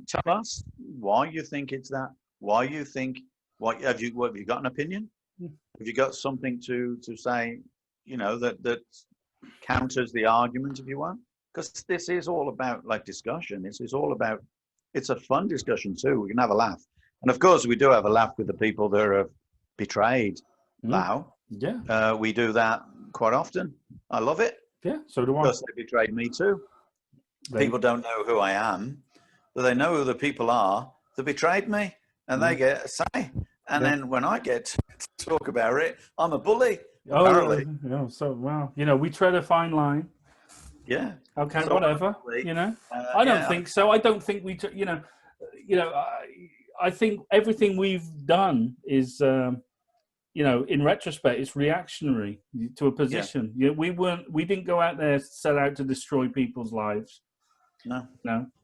tell us why you think it's that. Why you think, have you got an opinion? Have you got something to say, that counters the argument if you want? Because this is all about discussion. This is all about, it's a fun discussion too. We can have a laugh. And of course we do have a laugh with the people that have betrayed Lao. Yeah. We do that quite often. I love it. Yeah, so do I. Because they betrayed me too. People don't know who I am, but they know who the people are that betrayed me, and they get a say. And then when I get to talk about it, I'm a bully. Apparently. So, well, we tread a fine line. Yeah. Okay, so whatever. I don't think so. I don't think we, I think everything we've done is, in retrospect, it's reactionary to a position. Yeah. We didn't go out there set out to destroy people's lives. No.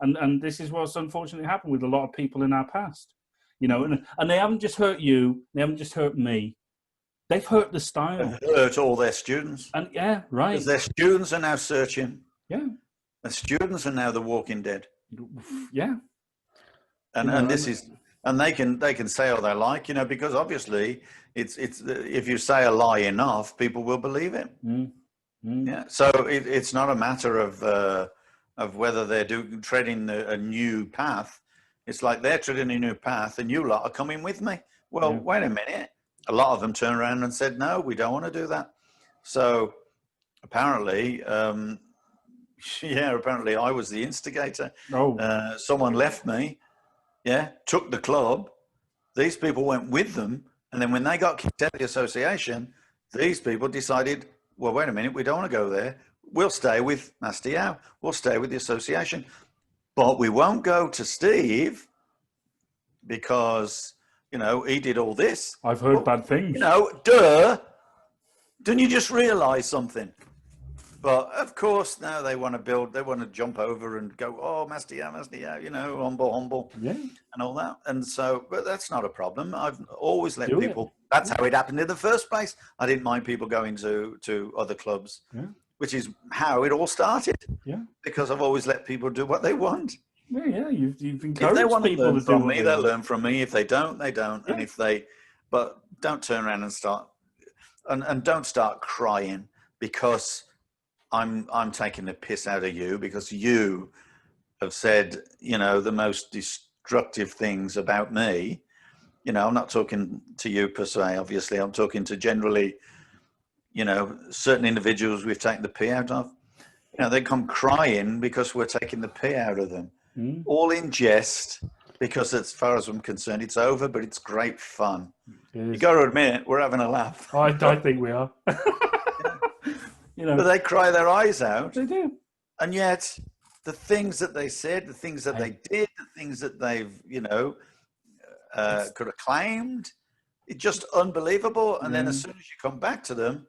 And this is what's unfortunately happened with a lot of people in our past. And they haven't just hurt you. They haven't just hurt me. They've hurt the style. They've hurt all their students. And yeah, right. Because their students are now searching. Yeah. The students are now the Walking Dead. Yeah. And this is, and they can say all they like, because obviously it's if you say a lie enough, people will believe it. Yeah. So it's not a matter of whether they're treading a new path. It's like they're treading a new path and you lot are coming with me. Well, wait a minute. A lot of them turned around and said, no, we don't want to do that. So apparently, apparently I was the instigator. Someone left me, took the club. These people went with them. And then when they got kicked out of the association, these people decided, well, wait a minute, we don't want to go there. We'll stay with Master Yao. We'll stay with the association. But we won't go to Steve because, he did all this. I've heard bad things. Didn't you just realize something? But of course, now they want to jump over and go, oh, Master Yao, humble, and all that. And so, but that's not a problem. I've always let people, that's how it happened in the first place. I didn't mind people going to other clubs. Yeah. Which is how it all started. Yeah. Because I've always let people do what they want. Yeah. You've encouraged if they want people to learn to from do me, they'll learn from me. If they don't, they don't. Yeah. And but don't turn around and start, and don't start crying because I'm taking the piss out of you because you have said, the most destructive things about me. I'm not talking to you per se, obviously. I'm talking to generally, certain individuals we've taken the pee out of, they come crying because we're taking the pee out of them. All in jest, because as far as I'm concerned, it's over, but it's great fun. You got to admit, we're having a laugh. I think we are. But they cry their eyes out. They do. And yet, the things that they said, the things that they did, the things that they've, could have claimed, it's just unbelievable. And then as soon as you come back to them,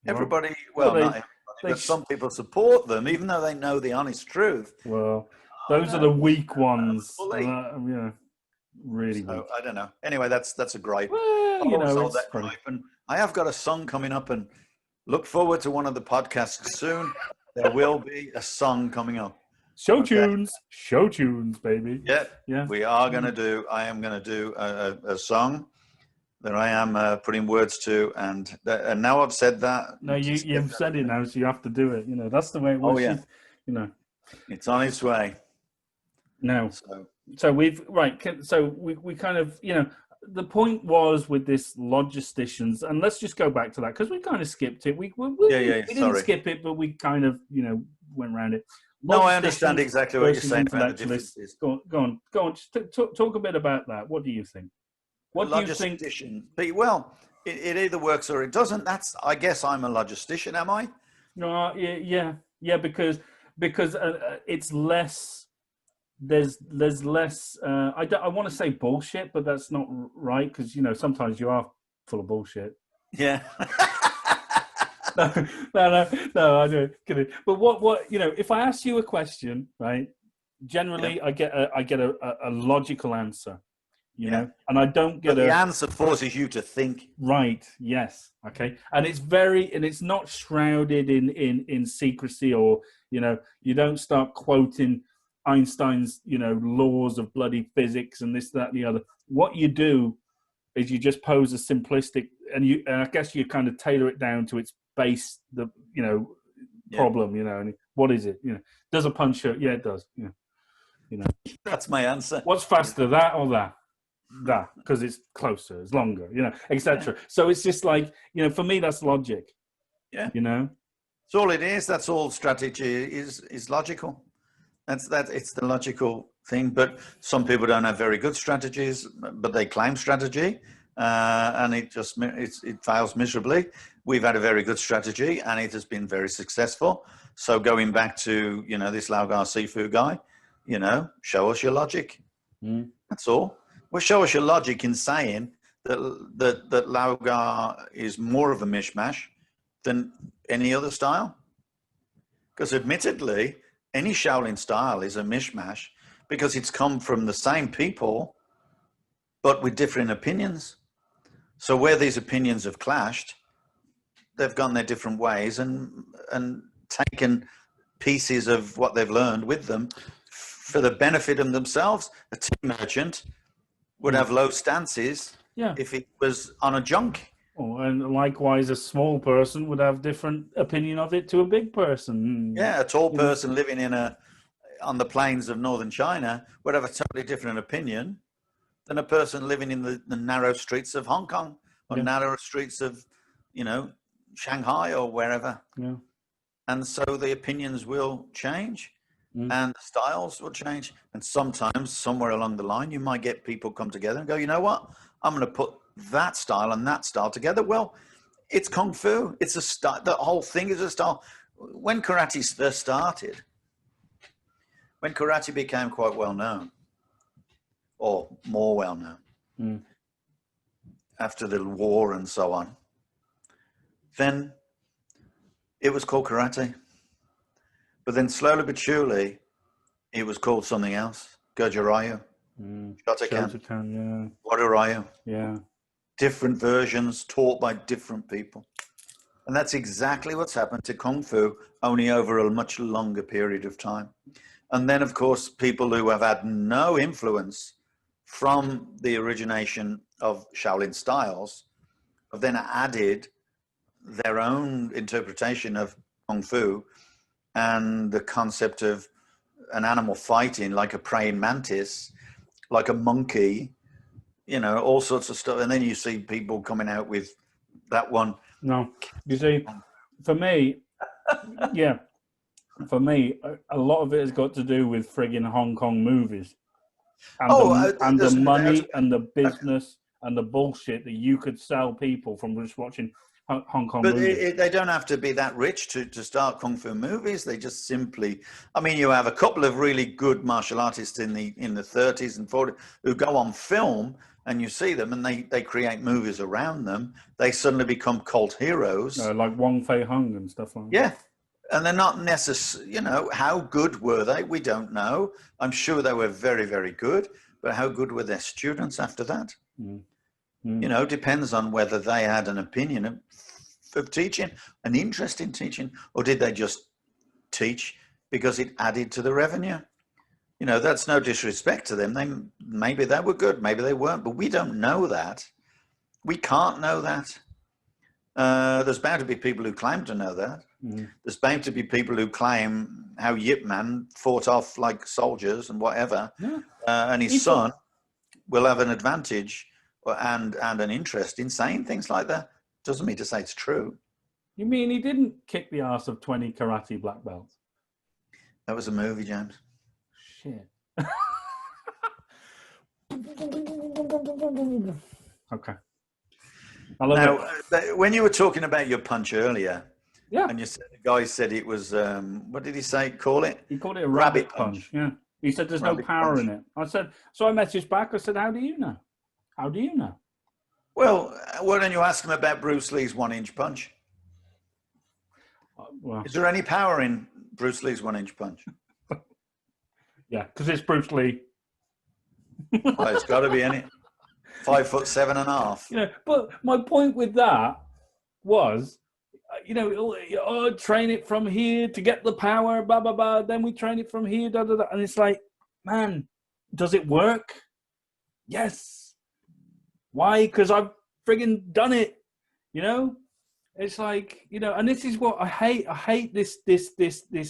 everybody, not everybody, but some people support them, even though they know the honest truth. Well, those are the weak ones. Really weak. I don't know. Anyway, that's a gripe. Well, gripe. And I have got a song coming up, and look forward to one of the podcasts soon. There will be a song coming up. Show tunes, baby. Yeah. We are going to do. I am going to do a song that I am putting words to, and now I've said that. No, you've said it now, so you have to do it. That's the way it was. Oh yeah. It's on its way. Now, so we kind of, the point was with this logisticians, and let's just go back to that because we kind of skipped it. We didn't skip it, but we kind of, went around it. No, I understand exactly what you're saying about the differences. Go on. Just talk a bit about that. What do you think? What do you think? Well, it either works or it doesn't. I guess I'm a logistician, am I? No, yeah, because it's less. There's less. I want to say bullshit, but that's not right because sometimes you are full of bullshit. Yeah. No, I know, kidding. But what if I ask you a question, right? Generally, I get a logical answer, you know, and I don't get the answer forces you to think. Right. Yes. Okay. And it's not shrouded in secrecy, or you don't start quoting Einstein's laws of bloody physics and this, that, and the other. What you do is you just pose a simplistic, and I guess you kind of tailor it down to its base, problem, and what is it? Does a puncher? Yeah, it does. That's my answer. What's faster, that or that? That, because it's closer, it's longer, etc. So it's just like, for me, that's logic. Yeah. It's all it is. That's all strategy is logical. It's the logical thing. But some people don't have very good strategies, but they claim strategy, and it fails miserably. We've had a very good strategy, and it has been very successful. So going back to this Lau Gar seafood guy, show us your logic. That's all. Well, show us your logic in saying that Lau Gar is more of a mishmash than any other style. Because admittedly, any Shaolin style is a mishmash because it's come from the same people, but with different opinions. So where these opinions have clashed, they've gone their different ways and taken pieces of what they've learned with them for the benefit of themselves. A tea merchant would have low stances if it was on a junk. Oh, and likewise, a small person would have different opinion of it to a big person. Yeah, a tall person living on the plains of northern China would have a totally different opinion than a person living in the narrow streets of Hong Kong or narrow streets of, Shanghai or wherever. Yeah. And so the opinions will change and the styles will change. And sometimes somewhere along the line, you might get people come together and go, you know what? I'm going to put that style and that style together. Well, it's Kung Fu. It's a style. The whole thing is a style. When karate first started, when karate became quite well known, or more well known, after the war and so on, then it was called karate. But then slowly but surely, it was called something else. Goju-ryu, Shotokan, Vodovoz. Yeah. Different versions taught by different people. And that's exactly what's happened to Kung Fu, only over a much longer period of time. And then, of course, people who have had no influence from the origination of Shaolin styles have then added their own interpretation of Kung Fu and the concept of an animal fighting like a praying mantis, like a monkey, all sorts of stuff. And then you see people coming out with that one. No, you see, for me, a lot of it has got to do with frigging Hong Kong movies. And the money and the business and the bullshit that you could sell people from just watching Hong Kong movies. But they don't have to be that rich to start Kung Fu movies. They just simply, you have a couple of really good martial artists in the 30s and 40s who go on film and you see them and they create movies around them. They suddenly become cult heroes. Like Wong Fei Hung and stuff like that. Yeah. And they're not necessarily, how good were they? We don't know. I'm sure they were very, very good. But how good were their students after that? Depends on whether they had an opinion of teaching, an interest in teaching, or did they just teach because it added to the revenue? That's no disrespect to them. Maybe they were good, maybe they weren't, but we don't know that. We can't know that. There's bound to be people who claim to know that. There's bound to be people who claim how Yip Man fought off like soldiers and whatever, and his son will have an advantage and an interest in saying things like that. Doesn't mean to say it's true. You mean he didn't kick the arse of 20 karate black belts? That was a movie, James. Shit. Okay. I love Now, it. when you were talking about your punch earlier, yeah, and you said, the guy said it was, what did he say? Call it? He called it a rabbit punch. Yeah. He said there's no power in it. I said, so I messaged back. I said, how do you know? How do you know? Well, why don't you ask him about Bruce Lee's 1-inch punch? Well, is there any power in Bruce Lee's 1-inch punch? Yeah, because it's Bruce Lee. Well, it's got to be in it. 5'7.5". You know, but my point with that was, you know, train it from here to get the power, blah blah blah. Then we train it from here, da da da. And it's like, man, does it work? Yes. Why? Because I've friggin' done it. You know, it's like, you know, and this is what I hate. I hate this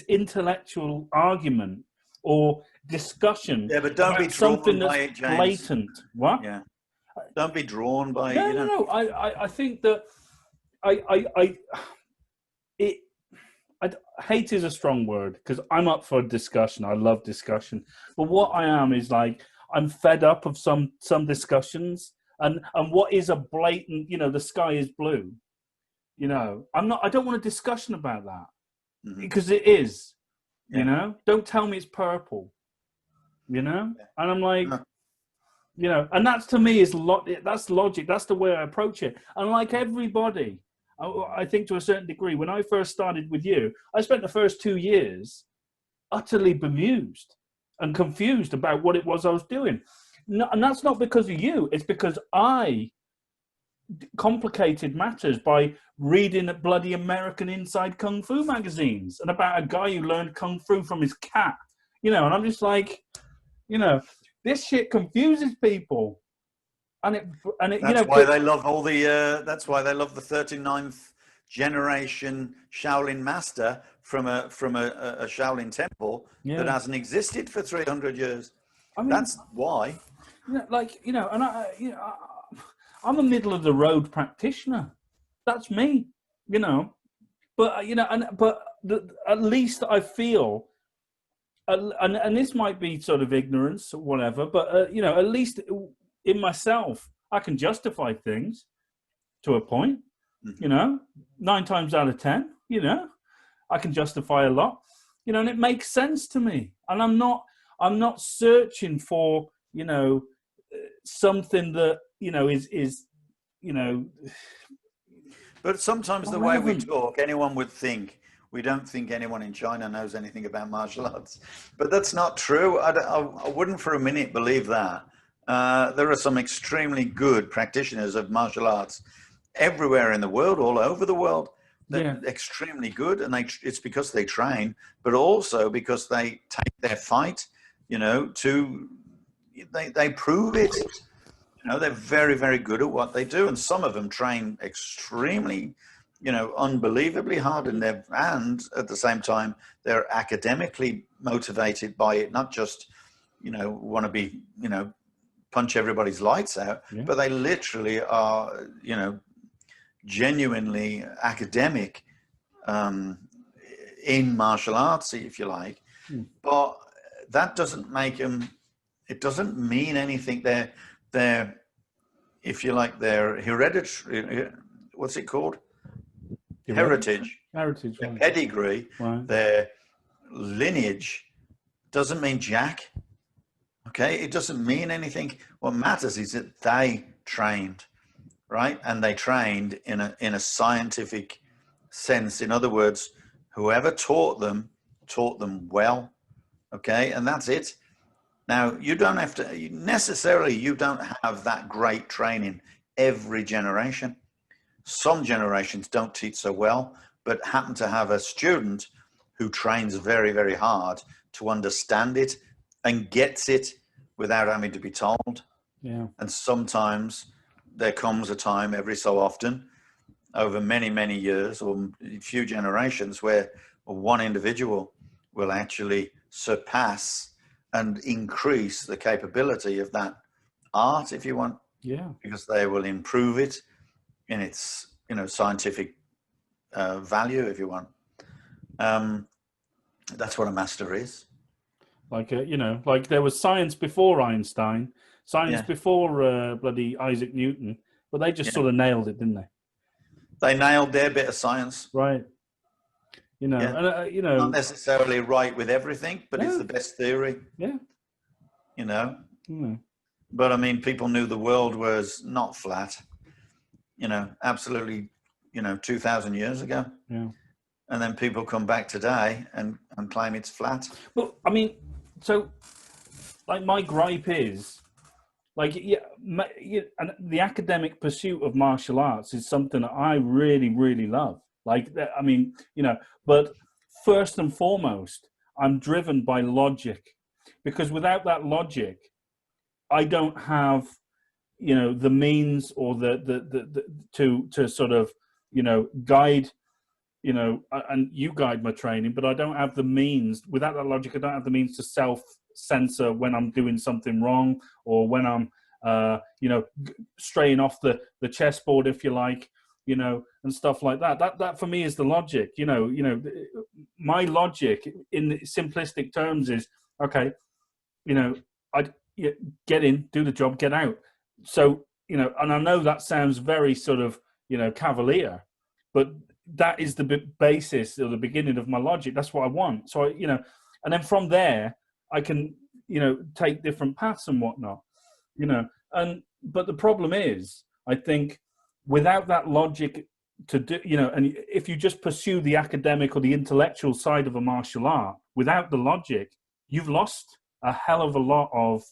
intellectual argument or discussion. Yeah, but don't be something drawn that's by it, James. blatant. What? Yeah. Don't be drawn by No, it. You know? no. I think that hate is a strong word because I'm up for discussion. I love discussion. But what I am is like, I'm fed up of some discussions and what is a blatant, you know, the sky is blue. You know, I don't want a discussion about that because it is, you know, don't tell me it's purple, you know? And I'm like, you know, and that's to me is that's logic. That's the way I approach it. And like everybody, I think to a certain degree, when I first started with you, I spent the first 2 years utterly bemused and confused about what it was I was doing. No, and that's not because of you. It's because I complicated matters by reading bloody American Inside Kung Fu magazines and about a guy who learned Kung Fu from his cat. You know, and I'm just like, you know, this shit confuses people. And it that's you know, why they love all the that's why they love the 39th generation Shaolin master from a Shaolin temple that hasn't existed for 300 years. I mean, that's why. You know, like, you know, and I'm a middle of the road practitioner. That's me, you know. But you know, at least I feel, and this might be sort of ignorance or whatever, but you know, at least in myself, I can justify things to a point. You know, 9 times out of 10, you know, I can justify a lot. You know, and it makes sense to me. And I'm not searching for, you know, something that, you know, is you know. But sometimes the way we talk, anyone would think we don't think anyone in China knows anything about martial arts. But that's not true. I wouldn't for a minute believe that. There are some extremely good practitioners of martial arts everywhere in the world, all over the world. They're extremely good, and it's because they train, but also because they take their fight, you know, they prove it. You know, they're very, very good at what they do, and some of them train extremely, you know, unbelievably hard, and at the same time they're academically motivated by it, not just, you know, want to be, you know, punch everybody's lights out, but they literally are, you know, genuinely academic in martial arts, if you like. But that doesn't make them, it doesn't mean anything. They're, if you like, their hereditary, what's it called? Heritage. Their pedigree, their lineage doesn't mean jack. Okay, it doesn't mean anything. What matters is that they trained, right? And they trained in a scientific sense. In other words, whoever taught them well. Okay, and that's it. Now, you don't have to necessarily. You don't have that great training every generation. Some generations don't teach so well, but happen to have a student who trains very, very hard to understand it and gets it without having to be told. Yeah. And sometimes there comes a time every so often over many, many years or a few generations where one individual will actually surpass and increase the capability of that art, if you want. Yeah. Because they will improve it in its, you know, scientific value, if you want. That's what a master is. Like, like there was science before Einstein, science Yeah. before bloody Isaac Newton, but they just sort of nailed it, didn't they? They nailed their bit of science. Right. And, not necessarily right with everything, but it's the best theory. Yeah. But I mean, people knew the world was not flat, absolutely, 2,000 years ago. Yeah. And then people come back today and claim it's flat. Well, I mean, so like my gripe is like, and the academic pursuit of martial arts is something that I really, really love. Like, I mean, but first and foremost, I'm driven by logic, because without that logic, I don't have, the means or the to sort of, guide, and you guide my training, but I don't have the means. Without that logic, I don't have the means to self-censor when I'm doing something wrong, or when I'm, straying off the chessboard, if you like, and stuff like that. That for me is the logic. My logic in simplistic terms is, okay, I get in, do the job, get out. So, and I know that sounds very sort of, cavalier, but that is the basis or the beginning of my logic. That's what I want. So, and then from there, I can, take different paths and whatnot, but the problem is, I think without that logic to do, and if you just pursue the academic or the intellectual side of a martial art, without the logic, you've lost a hell of a lot of,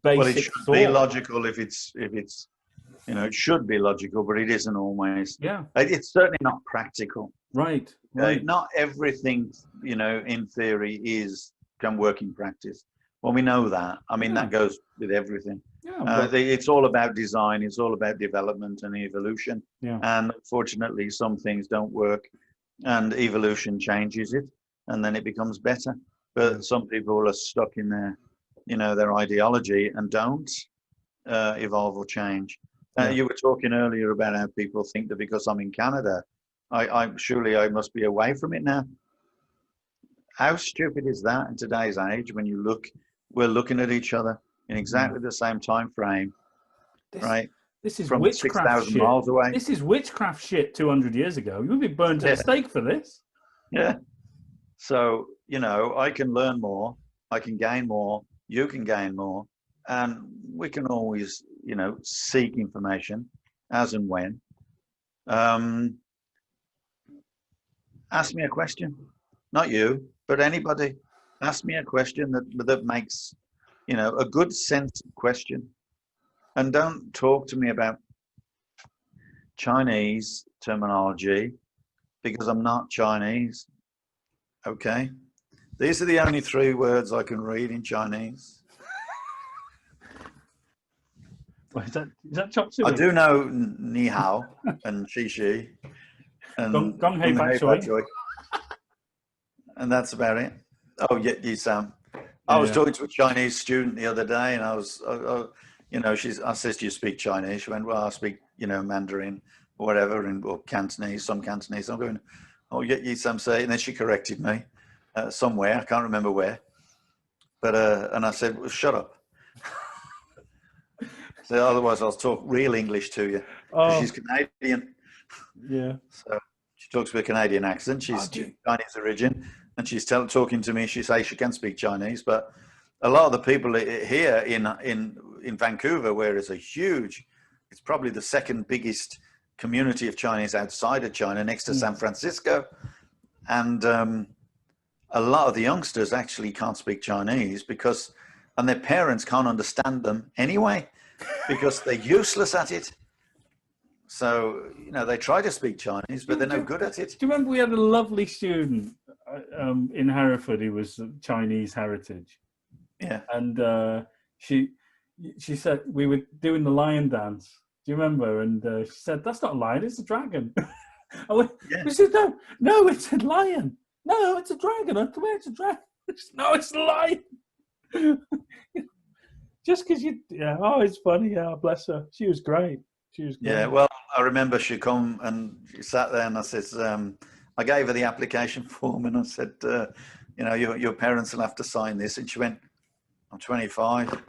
basic Well, it should thought. be logical if it's, it should be logical, but it isn't always. Yeah. It's certainly not practical. Right. Not everything, in theory can work in practice. Well, we know that. I mean, that goes with everything. Yeah, it's all about design. It's all about development and evolution. Yeah. And unfortunately, some things don't work, and evolution changes it, and then it becomes better. But some people are stuck in their ideology and don't evolve or change. You were talking earlier about how people think that because I'm in Canada, I surely I must be away from it now. How stupid is that in today's age? When we're looking at each other in exactly the same time frame, right? This is from witchcraft 6,000 shit. miles away. This is witchcraft shit 200 years ago. You would be burned at the stake for this. Yeah. So, I can learn more, I can gain more, you can gain more, and we can always, seek information as and when. Ask me a question. Not you, but anybody. Ask me a question that makes, a good sense question. And don't talk to me about Chinese terminology, because I'm not Chinese. Okay? These are the only 3 words I can read in Chinese. Is that chop suey? I do know ni hao and shi shi and gong hei bak choy. And that's about it. Oh, yeah, yi sam. I was talking to a Chinese student the other day, and I said, "Do you speak Chinese?" She went, "Well, I speak, Mandarin or whatever, or Cantonese, some Cantonese." I'm going, "Oh, yeah, yi sam say," and then she corrected me somewhere. I can't remember where, but and I said, "Well, shut up." So otherwise, I'll talk real English to you. She's Canadian. Yeah. So she talks with a Canadian accent. She's Chinese origin, and she's talking to me. She says she can speak Chinese, but a lot of the people here in Vancouver, where it's it's probably the second biggest community of Chinese outside of China, next to San Francisco, and a lot of the youngsters actually can't speak Chinese and their parents can't understand them anyway, because they're useless at it. So, they try to speak Chinese, but they're no good at it. Do you remember we had a lovely student in Hereford who was Chinese heritage? Yeah. And she said, we were doing the lion dance. Do you remember? And she said, "That's not a lion, it's a dragon." I went, we said, no, it's a lion. No, it's a dragon. I come here, it's a dragon. No, it's a lion. Just because it's funny. Yeah, bless her. She was great. Yeah, well, I remember she come and she sat there, and I says, I gave her the application form and I said, you know, your parents will have to sign this. And she went, I'm 25.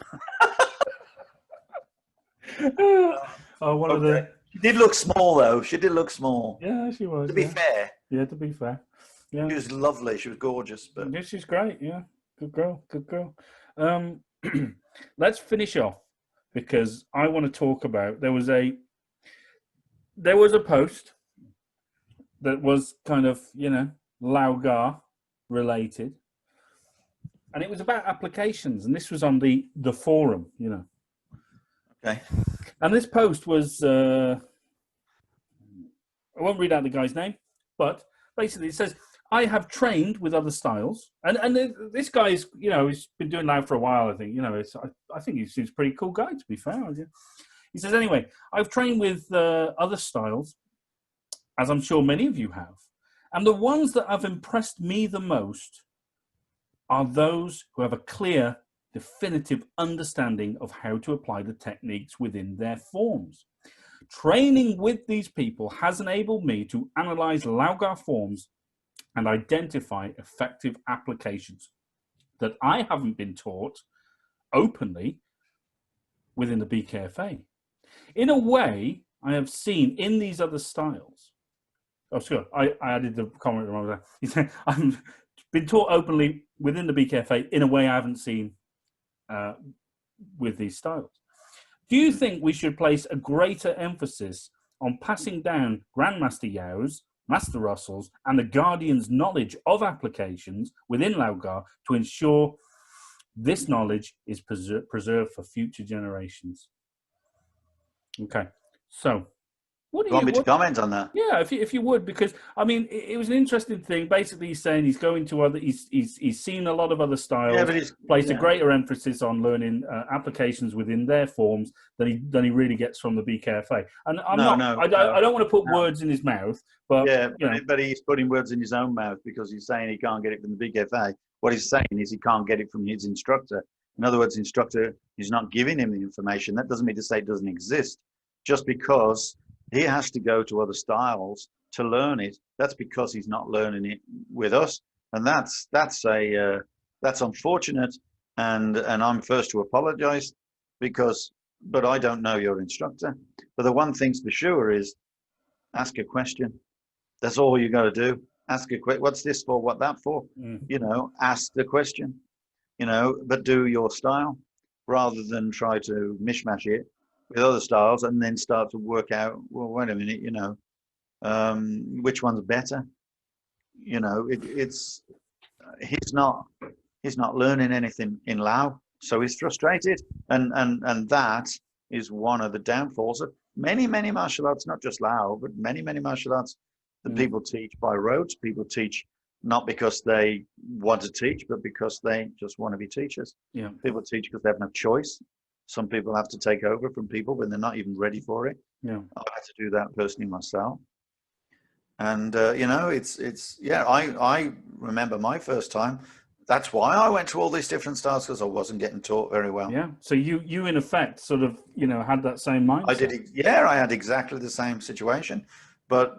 Oh, one of the... She did look small, though. She did look small. Yeah, she was. To be fair. Yeah, to be fair. Yeah. She was lovely. She was gorgeous. But yeah, she's great. Yeah, good girl. Good girl. Let's finish off because I want to talk about there was a post that was kind of, you know, Lau Gar related, and it was about applications, and this was on the forum, you know. Okay. And this post was I won't read out the guy's name, but basically it says, I have trained with other styles, and this guy is, you know, he's been doing Lau for a while. I think, you know, I think he seems a pretty cool guy, to be fair. He says, anyway, I've trained with other styles, as I'm sure many of you have, and the ones that have impressed me the most are those who have a clear, definitive understanding of how to apply the techniques within their forms. Training with these people has enabled me to analyze Lau Gar forms and identify effective applications that I haven't been taught openly within the BKFA. In a way, I have seen in these other styles. Oh, sure. I added the comment wrong there. He said, I've been taught openly within the BKFA in a way I haven't seen with these styles. Do you think we should place a greater emphasis on passing down Grandmaster Yao's, Master Russell's, and the Guardian's knowledge of applications within Lau Gar to ensure this knowledge is preserved for future generations? Okay, so what do you want me to comment on that? Yeah, if you would, because I mean, it was an interesting thing. Basically, he's saying he's going to other, he's seen a lot of other styles, yeah, but he's placed a greater emphasis on learning applications within their forms than he really gets from the BKFA. And I don't want to put words in his mouth, but yeah, you know. but he's putting words in his own mouth because he's saying he can't get it from the BKFA. What he's saying is he can't get it from his instructor. In other words, the instructor is not giving him the information. That doesn't mean to say it doesn't exist. Just because he has to go to other styles to learn it, that's because he's not learning it with us, and that's unfortunate. And I'm first to apologize but I don't know your instructor. But the one thing's for sure is ask a question. That's all you got to do. Ask a question. What's this for? What that for? You know, ask the question. You know, but do your style rather than try to mishmash it with other styles and then start to work out, well, wait a minute, you know, which one's better? You know, he's not learning anything in Lau, so he's frustrated, and that is one of the downfalls of many martial arts, not just Lau, but many martial arts that people teach by rote. People teach not because they want to teach, but because they just want to be teachers. Yeah. People teach because they have no choice. Some people have to take over from people when they're not even ready for it. Yeah, I had to do that personally myself. And you know, I remember my first time. That's why I went to all these different styles, because I wasn't getting taught very well. Yeah. So you in effect sort of, you know, had that same mindset. I did. Yeah, I had exactly the same situation, but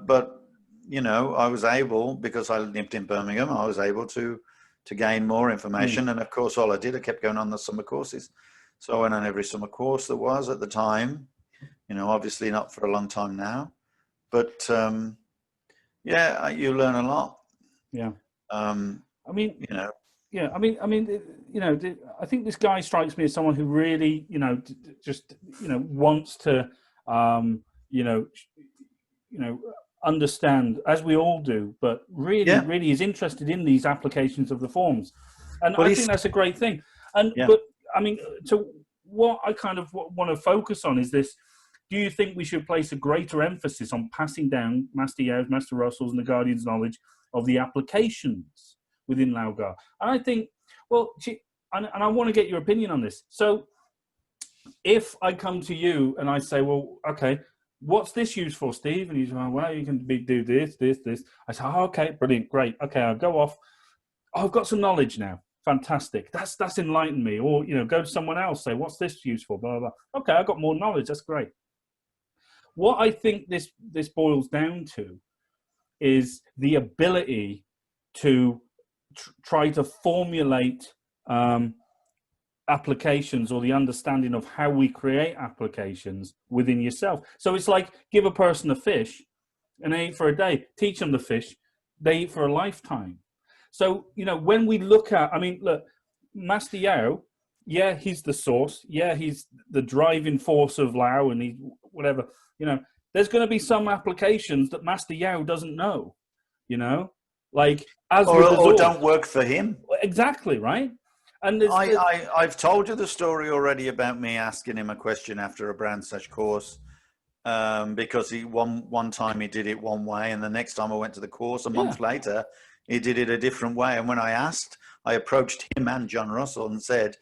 you know, I was able, because I lived in Birmingham, I was able to gain more information. And of course, all I did, I kept going on the summer courses. So I went on every summer course there was at the time, you know, obviously not for a long time now, but yeah, you learn a lot. Yeah. I mean, you know. Yeah, I mean, you know, I think this guy strikes me as someone who really, you know, just, you know, wants to, you know, understand, as we all do, but really is interested in these applications of the forms, and I think that's a great thing. And but I mean, so what I kind of want to focus on is this: do you think we should place a greater emphasis on passing down Master Yao's, Master Russell's, and the Guardian's knowledge of the applications within Lau Gar? And I think, well, and I want to get your opinion on this. So if I come to you and I say, well, okay, what's this used for, Steve? And he's like, well, you can do this. I say, oh, okay, brilliant, great. Okay, I'll go off. Oh, I've got some knowledge now. Fantastic. That's enlightened me. Or, you know, go to someone else, say, what's this used for? Blah, blah, blah. Okay, I've got more knowledge. That's great. What I think this boils down to is the ability to try to formulate applications, or the understanding of how we create applications within yourself. So it's like, give a person a fish and they eat for a day, teach them the fish, they eat for a lifetime. So, you know, when we look at, I mean, look, Master Yao, yeah, he's the source. Yeah, he's the driving force of Lao, and he, whatever, you know, there's going to be some applications that Master Yao doesn't know, you know, like, as or don't work for him. Exactly, right? And I've told you the story already about me asking him a question after a brand such course, because he one time he did it one way, and the next time I went to the course a month later, he did it a different way. And when I asked, I approached him and John Russell and said,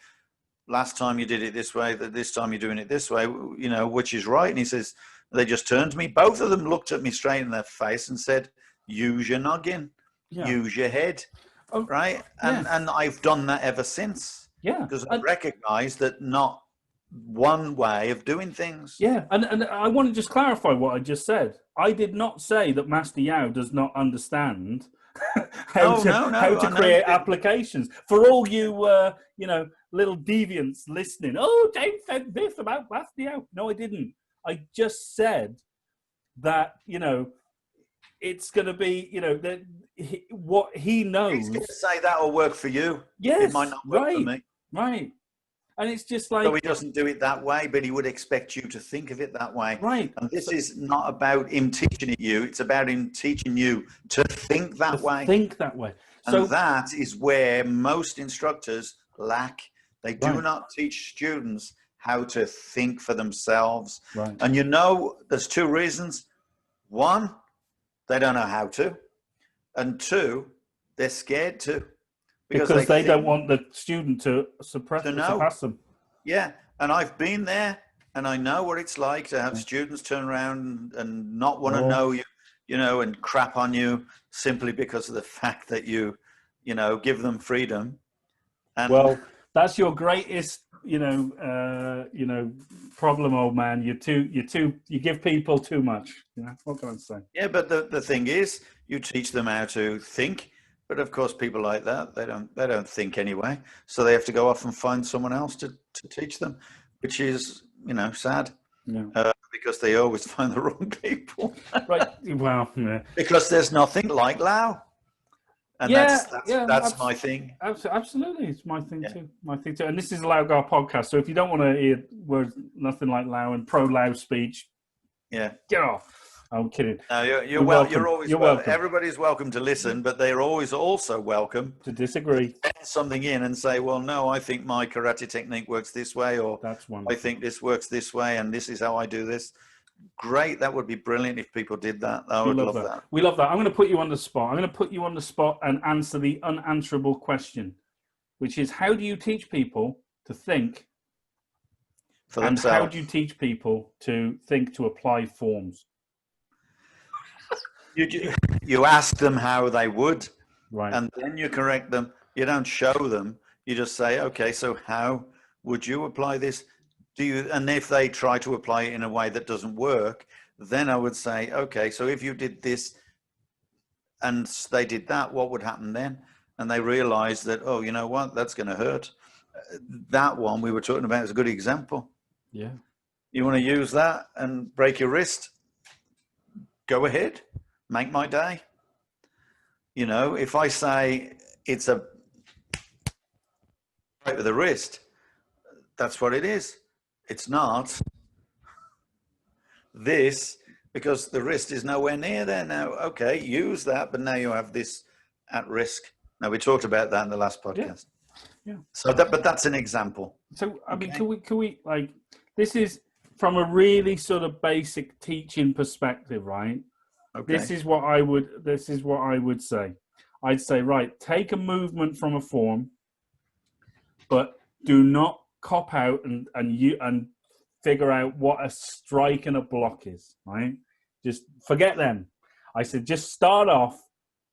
last time you did it this way, that this time you're doing it this way, you know, which is right? And he says, they just turned to me. Both of them looked at me straight in their face and said, use your noggin, use your head. Right. And I've done that ever since. Yeah. Because I recognize that not one way of doing things. Yeah. And I want to just clarify what I just said. I did not say that Master Yao does not understand how to create applications. For all you, you know, little deviants listening, oh, James said this about Master Yao. No, I didn't. I just said that, you know, it's going to be, you know, that what he knows. He's going to say that will work for you. Yes, it might not work for me. Right. And it's just like, so he doesn't do it that way, but he would expect you to think of it that way. Right. And this is not about him teaching it you. It's about him teaching you to think that way. Think that way. And that is where most instructors lack. They do not teach students how to think for themselves. Right. And you know, there's two reasons. One, they don't know how to. And two, they're scared to. Because they don't want the student to surpass them. Yeah, and I've been there, and I know what it's like to have students turn around and not want to know you, you know, and crap on you simply because of the fact that you know, give them freedom. And well, that's your greatest, you know, problem, old man. You give people too much. You know, what can I say? Yeah, but the thing is, you teach them how to think. But of course, people like that, they don't think anyway. So they have to go off and find someone else to teach them, which is, you know, sad. Yeah. Because they always find the wrong people. Right. Well, yeah. Because there's nothing like Lao. And that's my thing. Absolutely. It's my thing too. My thing too. And this is a Lau Gar podcast. So if you don't want to hear words, nothing like Lao and pro-Lao speech, get off. I'm kidding. No, you're welcome. Everybody's welcome to listen, but they're always also welcome to disagree. To send something in and say, well, no, I think my karate technique works this way, or that's one. I think this works this way, and this is how I do this. Great. That would be brilliant if people did that. I would love that. We love that. I'm going to put you on the spot. I'm going to put you on the spot and answer the unanswerable question, which is, how do you teach people to think for themselves? How do you teach people to think, to apply forms? You ask them how they would, right, and then you correct them. You don't show them. You just say, okay, so how would you apply this? And if they try to apply it in a way that doesn't work, then I would say, okay, so if you did this and they did that, what would happen then? And they realize that, oh, you know what, that's going to hurt. That one we were talking about is a good example. Yeah. You want to use that and break your wrist? Go ahead. Make my day. You know, if I say it's a right with the wrist, that's what it is. It's not this, because the wrist is nowhere near there now. Okay, use that, but now you have this at risk. Now, we talked about that in the last podcast. Yeah. So but that's an example. So I mean, can we like, this is from a really sort of basic teaching perspective, right? Okay. This is what I would say. I'd say, right, take a movement from a form, but do not cop out and figure out what a strike and a block is, right? Just forget them. I said, just start off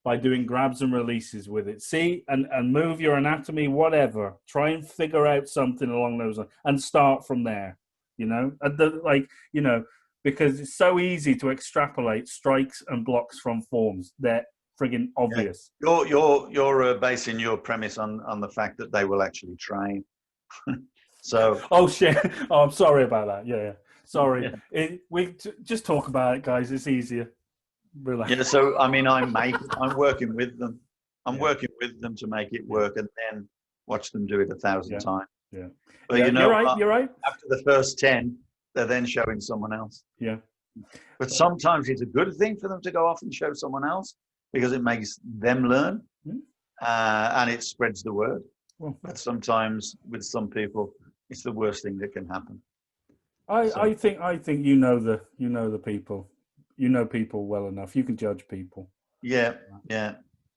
by doing grabs and releases with it. See, and move your anatomy, whatever. Try and figure out something along those lines and start from there, you know? because it's so easy to extrapolate strikes and blocks from forms. They're friggin' obvious. You're basing your premise on the fact that they will actually train. So. Oh shit! Oh, I'm sorry about that. Yeah. Sorry. Yeah. Just talk about it, guys. It's easier. Relax. Yeah. So I mean, I'm working with them. I'm working with them to make it work, and then watch them do it 1,000 times. Yeah. But you know, you're right. After the first 10, they're then showing someone else. Yeah. But sometimes it's a good thing for them to go off and show someone else because it makes them learn, and it spreads the word. Well, but sometimes with some people, it's the worst thing that can happen. I think you know the people. You know people well enough. You can judge people. Yeah.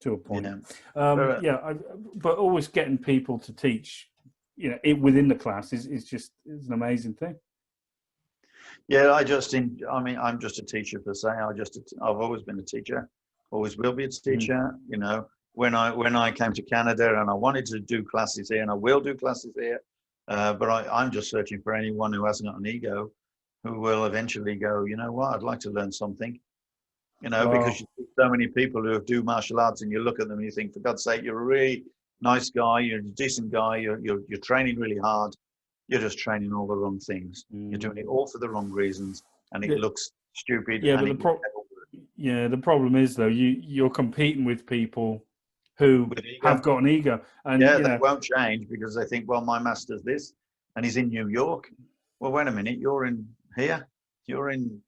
To a point. But always getting people to teach, within the class is an amazing thing. Yeah, I'm just a teacher per se. I've always been a teacher, always will be a teacher. You know, when I came to Canada and I wanted to do classes here, and I will do classes here, but I'm just searching for anyone who hasn't got an ego, who will eventually go, you know what, I'd like to learn something. You know, because you see so many people who do martial arts, and you look at them and you think, for God's sake, you're a really nice guy, you're a decent guy, you're training really hard. You're just training all the wrong things. You're doing it all for the wrong reasons, and it looks stupid. Yeah, but the problem is though, you're competing with people who have got an ego, and they won't change because they think, well, my master's this, and he's in New York. Well, wait a minute, you're in here, you're in,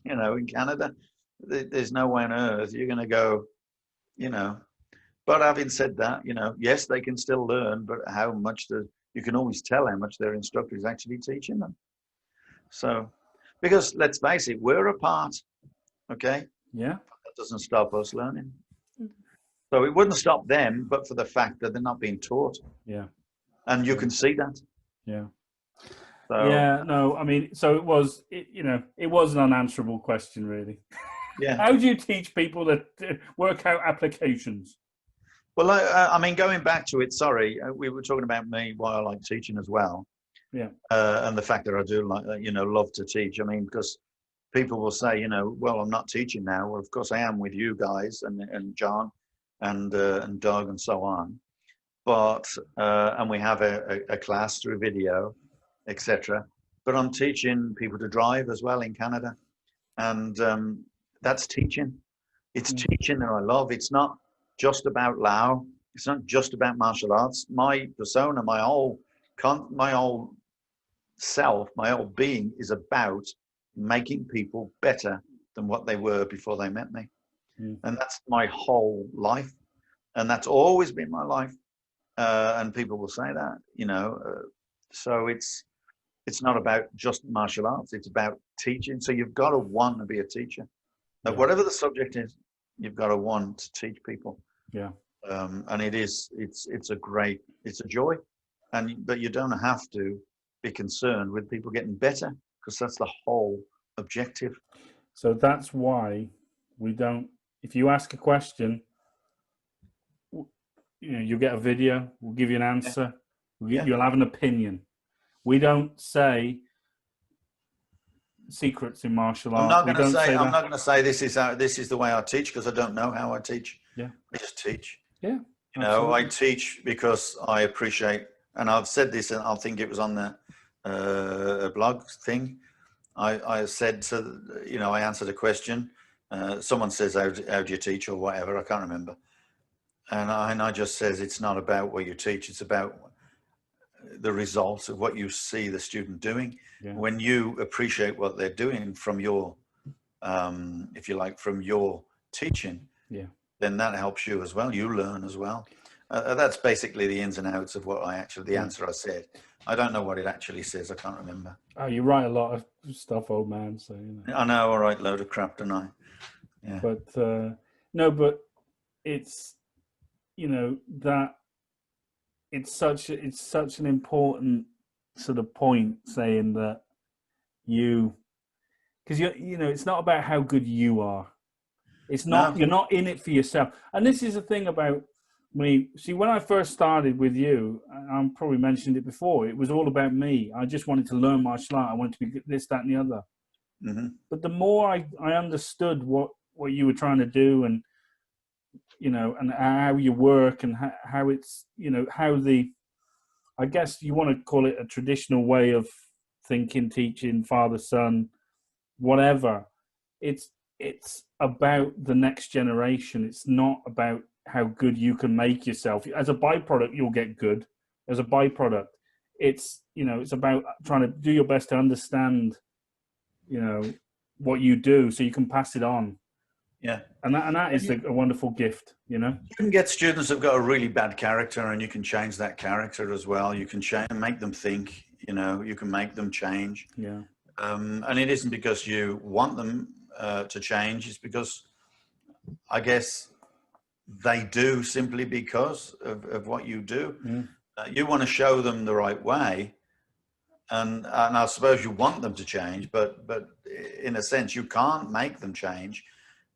in Canada. There's no way on earth you're going to go, But having said that, yes, they can still learn, but how much you can always tell how much their instructor is actually teaching them. So, because let's face it, we're apart, okay? Yeah. That doesn't stop us learning. So it wouldn't stop them, but for the fact that they're not being taught. Yeah. And you can see that. Yeah. So, yeah, no, I mean, so it was an unanswerable question, really. Yeah. How do you teach people that work out applications? Well, I mean, going back to it, we were talking about me, why I like teaching as well. Yeah. And the fact that I do love to teach. I mean, because people will say, well, I'm not teaching now. Well, of course I am with you guys and John and Doug and so on. But, and we have a class through video, etc. But I'm teaching people to drive as well in Canada. And that's teaching. It's teaching that I love. It's not just about Lao. It's not just about martial arts. My persona, my whole self, my whole being is about making people better than what they were before they met me. And that's my whole life. And that's always been my life. And people will say that, so it's not about just martial arts. It's about teaching. So you've got to want to be a teacher. Whatever the subject is, you've got to want to teach people. Yeah. And it's a joy, but you don't have to be concerned with people getting better, because that's the whole objective. So that's why we don't. If you ask a question, you'll get a video. We'll give you an answer. You'll have an opinion. We don't say secrets in martial arts. I'm not going to say this is the way I teach, because I don't know how I teach. Yeah. I just teach. Yeah. I teach because I appreciate, and I've said this, and I think it was on the blog thing. I said I answered a question. Someone says, how do you teach or whatever? I can't remember. And I just says, it's not about what you teach. It's about the results of what you see the student doing. Yeah. When you appreciate what they're doing from your, if you like, from your teaching, then that helps you as well. You learn as well. That's basically the ins and outs of what the answer I said. I don't know what it actually says. I can't remember. Oh, you write a lot of stuff, old man. So I know. I write a load of crap, don't I? Yeah. But no, but it's that it's such an important sort of point, saying that because it's not about how good you are. It's not. You're not in it for yourself. And this is the thing about me. See, when I first started with you, I probably mentioned it before, it was all about me. I just wanted to learn martial art. I wanted to be this, that, and the other. But the more I understood what you were trying to do, and and how you work, and how it's how the, I guess you want to call it a traditional way of thinking, teaching, father son, whatever. It's about the next generation. It's not about how good you can make yourself. As a byproduct, you'll get good. As a byproduct, it's it's about trying to do your best to understand what you do, so you can pass it on. Yeah, and that is a wonderful gift. You can get students who've got a really bad character, and you can change that character as well. You can make them think. You can make them change. Yeah. And it isn't because you want them to change. It's because, I guess, they do simply because of what you do. You want to show them the right way, and I suppose you want them to change, but in a sense you can't make them change,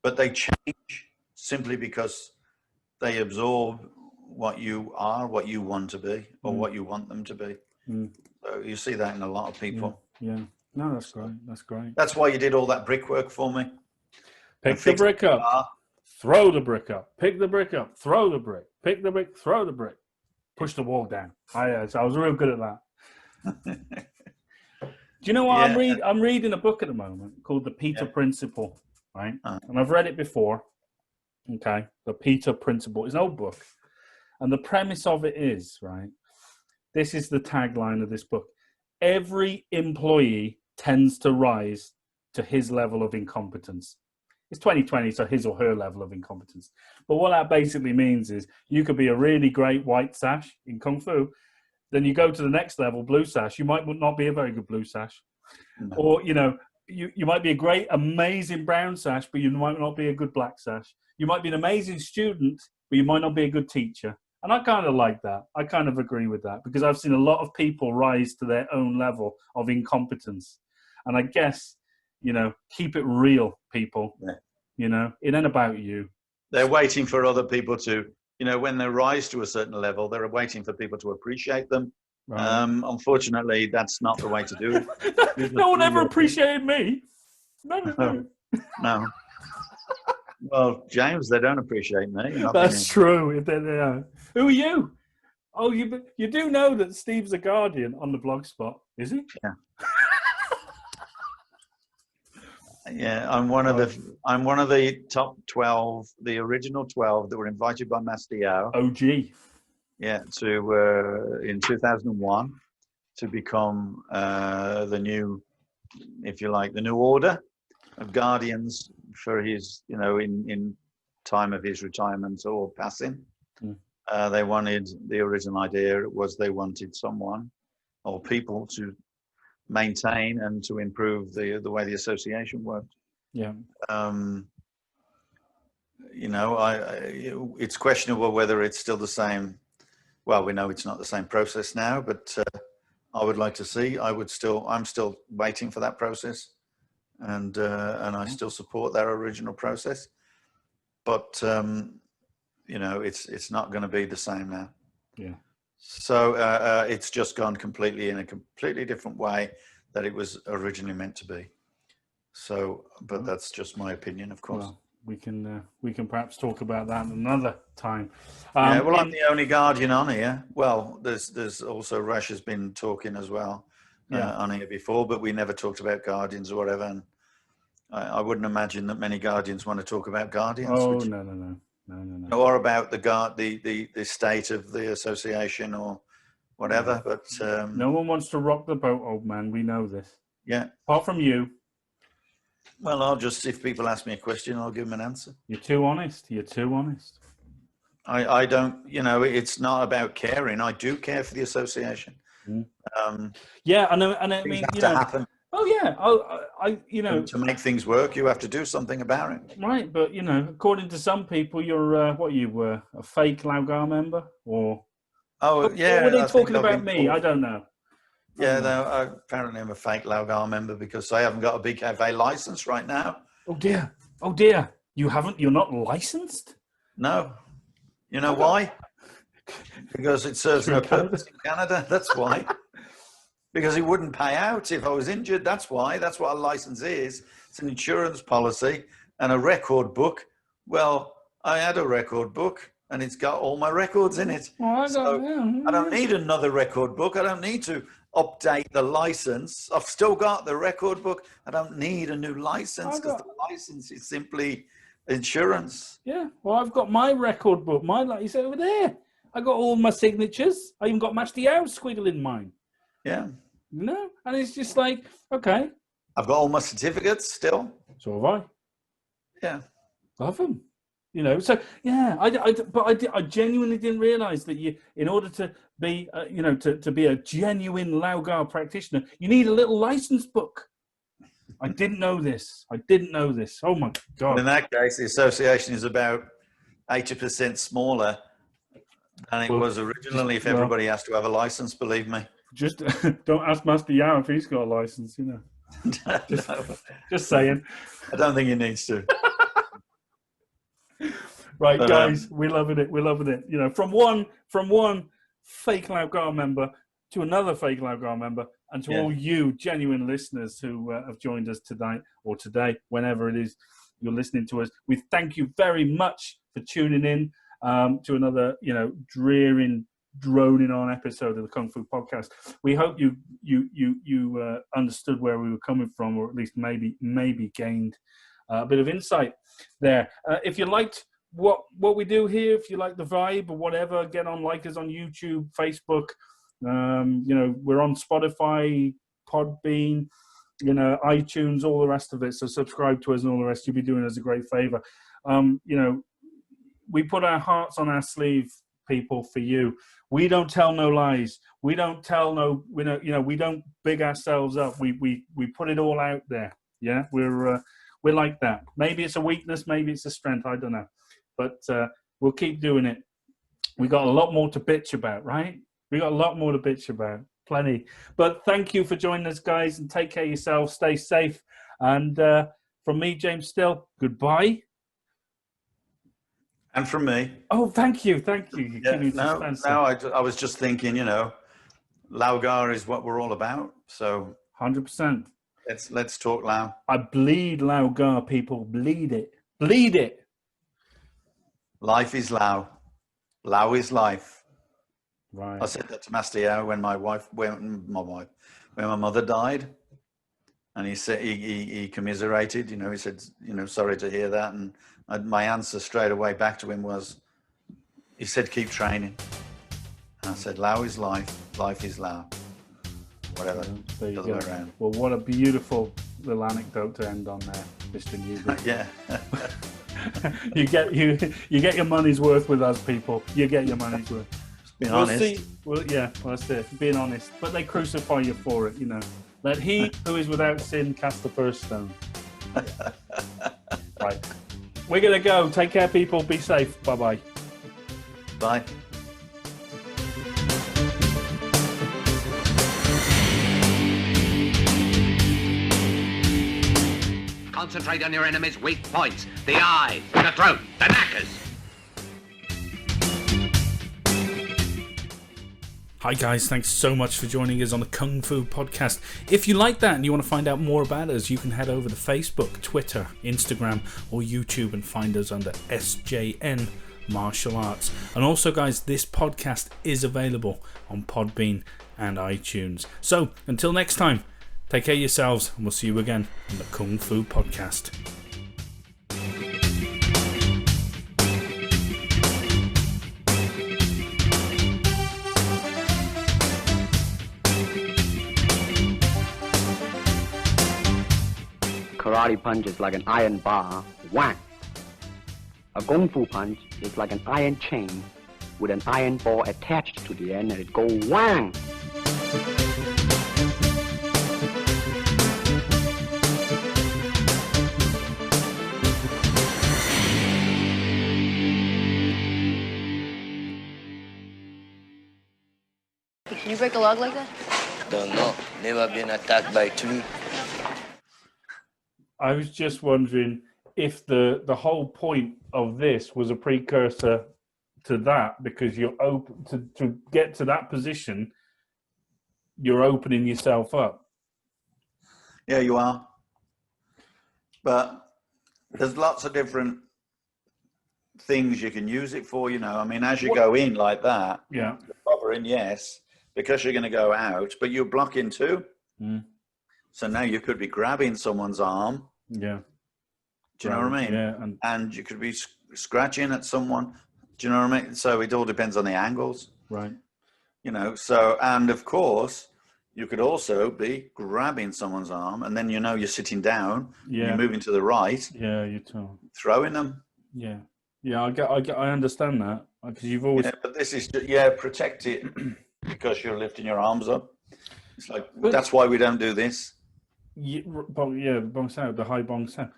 but they change simply because they absorb what you are, what you want to be, or what you want them to be. So you see that in a lot of people. Yeah. No, that's great. That's great. That's why you did all that brickwork for me. Pick the brick up, throw the brick up. Pick the brick up, throw the brick. Pick the brick, throw the brick. Push the wall down. I was real good at that. Do you know what I'm reading a book at the moment called The Peter Principle, right? And I've read it before. Okay, The Peter Principle. It's an old book, and the premise of it is, right, this is the tagline of this book: every employee tends to rise to his level of incompetence. It's 2020, so his or her level of incompetence. But what that basically means is you could be a really great white sash in Kung Fu, then you go to the next level, blue sash. You might not be a very good blue sash. No. Or, you might be a great, amazing brown sash, but you might not be a good black sash. You might be an amazing student, but you might not be a good teacher. And I kind of like that. I kind of agree with that, because I've seen a lot of people rise to their own level of incompetence. And I guess, keep it real, people. Yeah. It ain't about you. They're waiting for other people to, when they rise to a certain level, they're waiting for people to appreciate them. Right. Unfortunately, that's not the way to do it. No one ever appreciated me. No. Well, James, they don't appreciate me. That's true. Who are you? Oh, you do know that Steve's a Guardian on the blog spot, is he? Yeah. Yeah, I'm one of the top 12, the original 12 that were invited by Master Yao. OG. Yeah, to in 2001 to become the new, if you like, the new order of Guardians for his, in time of his retirement or passing. They wanted, the original idea was they wanted someone or people to maintain and to improve the way the association worked. Yeah. It's questionable whether it's still the same. Well, we know it's not the same process now, but I would like to see. I'm still waiting for that process, and I still support that original process. But it's not going to be the same now. Yeah. So it's just gone completely in a completely different way that it was originally meant to be. So, but that's just my opinion, of course. Well, we can perhaps talk about that another time. I'm the only Guardian on here. Well, there's also Rush has been talking as well on here before, but we never talked about Guardians or whatever. And I wouldn't imagine that many Guardians want to talk about Guardians. Oh, no. Or about the state of the association or whatever. But no one wants to rock the boat, old man. We know this. Yeah. Apart from you. Well, if people ask me a question, I'll give them an answer. You're too honest. I don't, it's not about caring. I do care for the association. Yeah, I know. And I mean, to happen. Oh yeah, to make things work, you have to do something about it. Right, but according to some people, you're a fake Lau Gar member, or yeah. Were they talking about me? I don't know. Yeah, apparently I'm a fake Lau Gar member because I haven't got a BKFA license right now. Oh dear, you haven't? You're not licensed? No. You know why? Because it serves no purpose in Canada. That's why. because it wouldn't pay out if I was injured. That's why. That's what a license is. It's an insurance policy. And a record book, well, I had a record book and it's got all my records in it. I don't need another record book. I don't need to update the license. I've still got the record book. I don't need a new license because the license is simply insurance. Yeah, well, I've got my record book. Mine, like you said, over there. I got all my signatures. I even got Match the Hour squiggling mine. Yeah. You know? And it's just like, okay. I've got all my certificates still. So have I. Yeah. Love them. You know, so yeah, I genuinely didn't realise that you, in order to be, you know, to be a genuine Lau Gar practitioner, you need a little license book. I didn't know this. Oh my God. Well, in that case, the association is about 80% smaller than it was originally. If everybody has to have a license, believe me. Just don't ask Master Yao if he's got a license. You know. Just saying. I don't think he needs to. Right, but, guys, we're loving it. You know, from one fake Lau Gar member to another fake Lau Gar member, and to all you genuine listeners who have joined us tonight or today, whenever it is you're listening to us. We thank you very much for tuning in to another, you know, droning on episode of the Kung Fu Podcast. We hope you understood where we were coming from, or at least maybe gained a bit of insight there. If you liked what we do here, if you like the vibe or whatever, get on, like us on YouTube, Facebook. You know, we're on Spotify, Podbean, you know, iTunes, all the rest of it. So subscribe to us and all the rest. You'll be doing us a great favor. You know, we put our hearts on our sleeve, people, for you. We don't tell no lies. We don't big ourselves up. We put it all out there. Yeah, we're like that. Maybe it's a weakness, maybe it's a strength. I don't know, but we'll keep doing it. We got a lot more to bitch about, right? We got a lot more to bitch about, plenty. But thank you for joining us, guys, and take care of yourselves. Stay safe. And from me, James Still, goodbye. And from me. Oh, thank you. I was just thinking, you know, Lau Gar is what we're all about. So 100%. Let's talk Lao. I bleed Lau Gar, people. Bleed it. Bleed it. Life is Lao. Lao is life. Right. I said that to Master Yao when my mother died, and he said he commiserated. You know, he said, you know, sorry to hear that. And my answer straight away back to him was, he said, keep training. And I said, Lao is life. Life is Lao. Whatever. There you go. Around. Well, what a beautiful little anecdote to end on there, Mr. Newby. Yeah. you get your money's worth with us, people. You get your money's worth. Being honest. Well, that's it. Being honest. But they crucify you for it, you know. Let he who is without sin cast the first stone. Right. We're going to go. Take care, people. Be safe. Bye-bye. Bye. Concentrate on your enemy's weak points. The eyes, the throat, the knackers. Hi guys, thanks so much for joining us on the Kung Fu Podcast. If you like that and you want to find out more about us, you can head over to Facebook, Twitter, Instagram or YouTube and find us under SJN Martial Arts. And also guys, this podcast is available on Podbean and iTunes. So until next time, take care of yourselves and we'll see you again on the Kung Fu Podcast. Karate punch is like an iron bar, whack. A Kung Fu punch is like an iron chain with an iron ball attached to the end and it go whang. Can you break a log like that? Don't know. Never been attacked by tree. I was just wondering if the whole point of this was a precursor to that, because you're open to get to that position. you're opening yourself up. Yeah, you are. But there's lots of different things you can use it for, you know. I mean, as you go in like that, yeah, hovering, yes, because you're going to go out, but you're blocking too. Mm. So now you could be grabbing someone's arm. Yeah. Do you know what I mean? Yeah. And you could be scratching at someone. Do you know what I mean? So it all depends on the angles. Right. You know, so, and of course, you could also be grabbing someone's arm, and then you know you're sitting down, Yeah. you're moving to the right. Yeah, you too. Throwing them. Yeah. Yeah, I understand that, because you've always... Yeah, but this is, protect it because you're lifting your arms up. It's like, that's why we don't do this. Yeah, the bong sound, the high bong sound.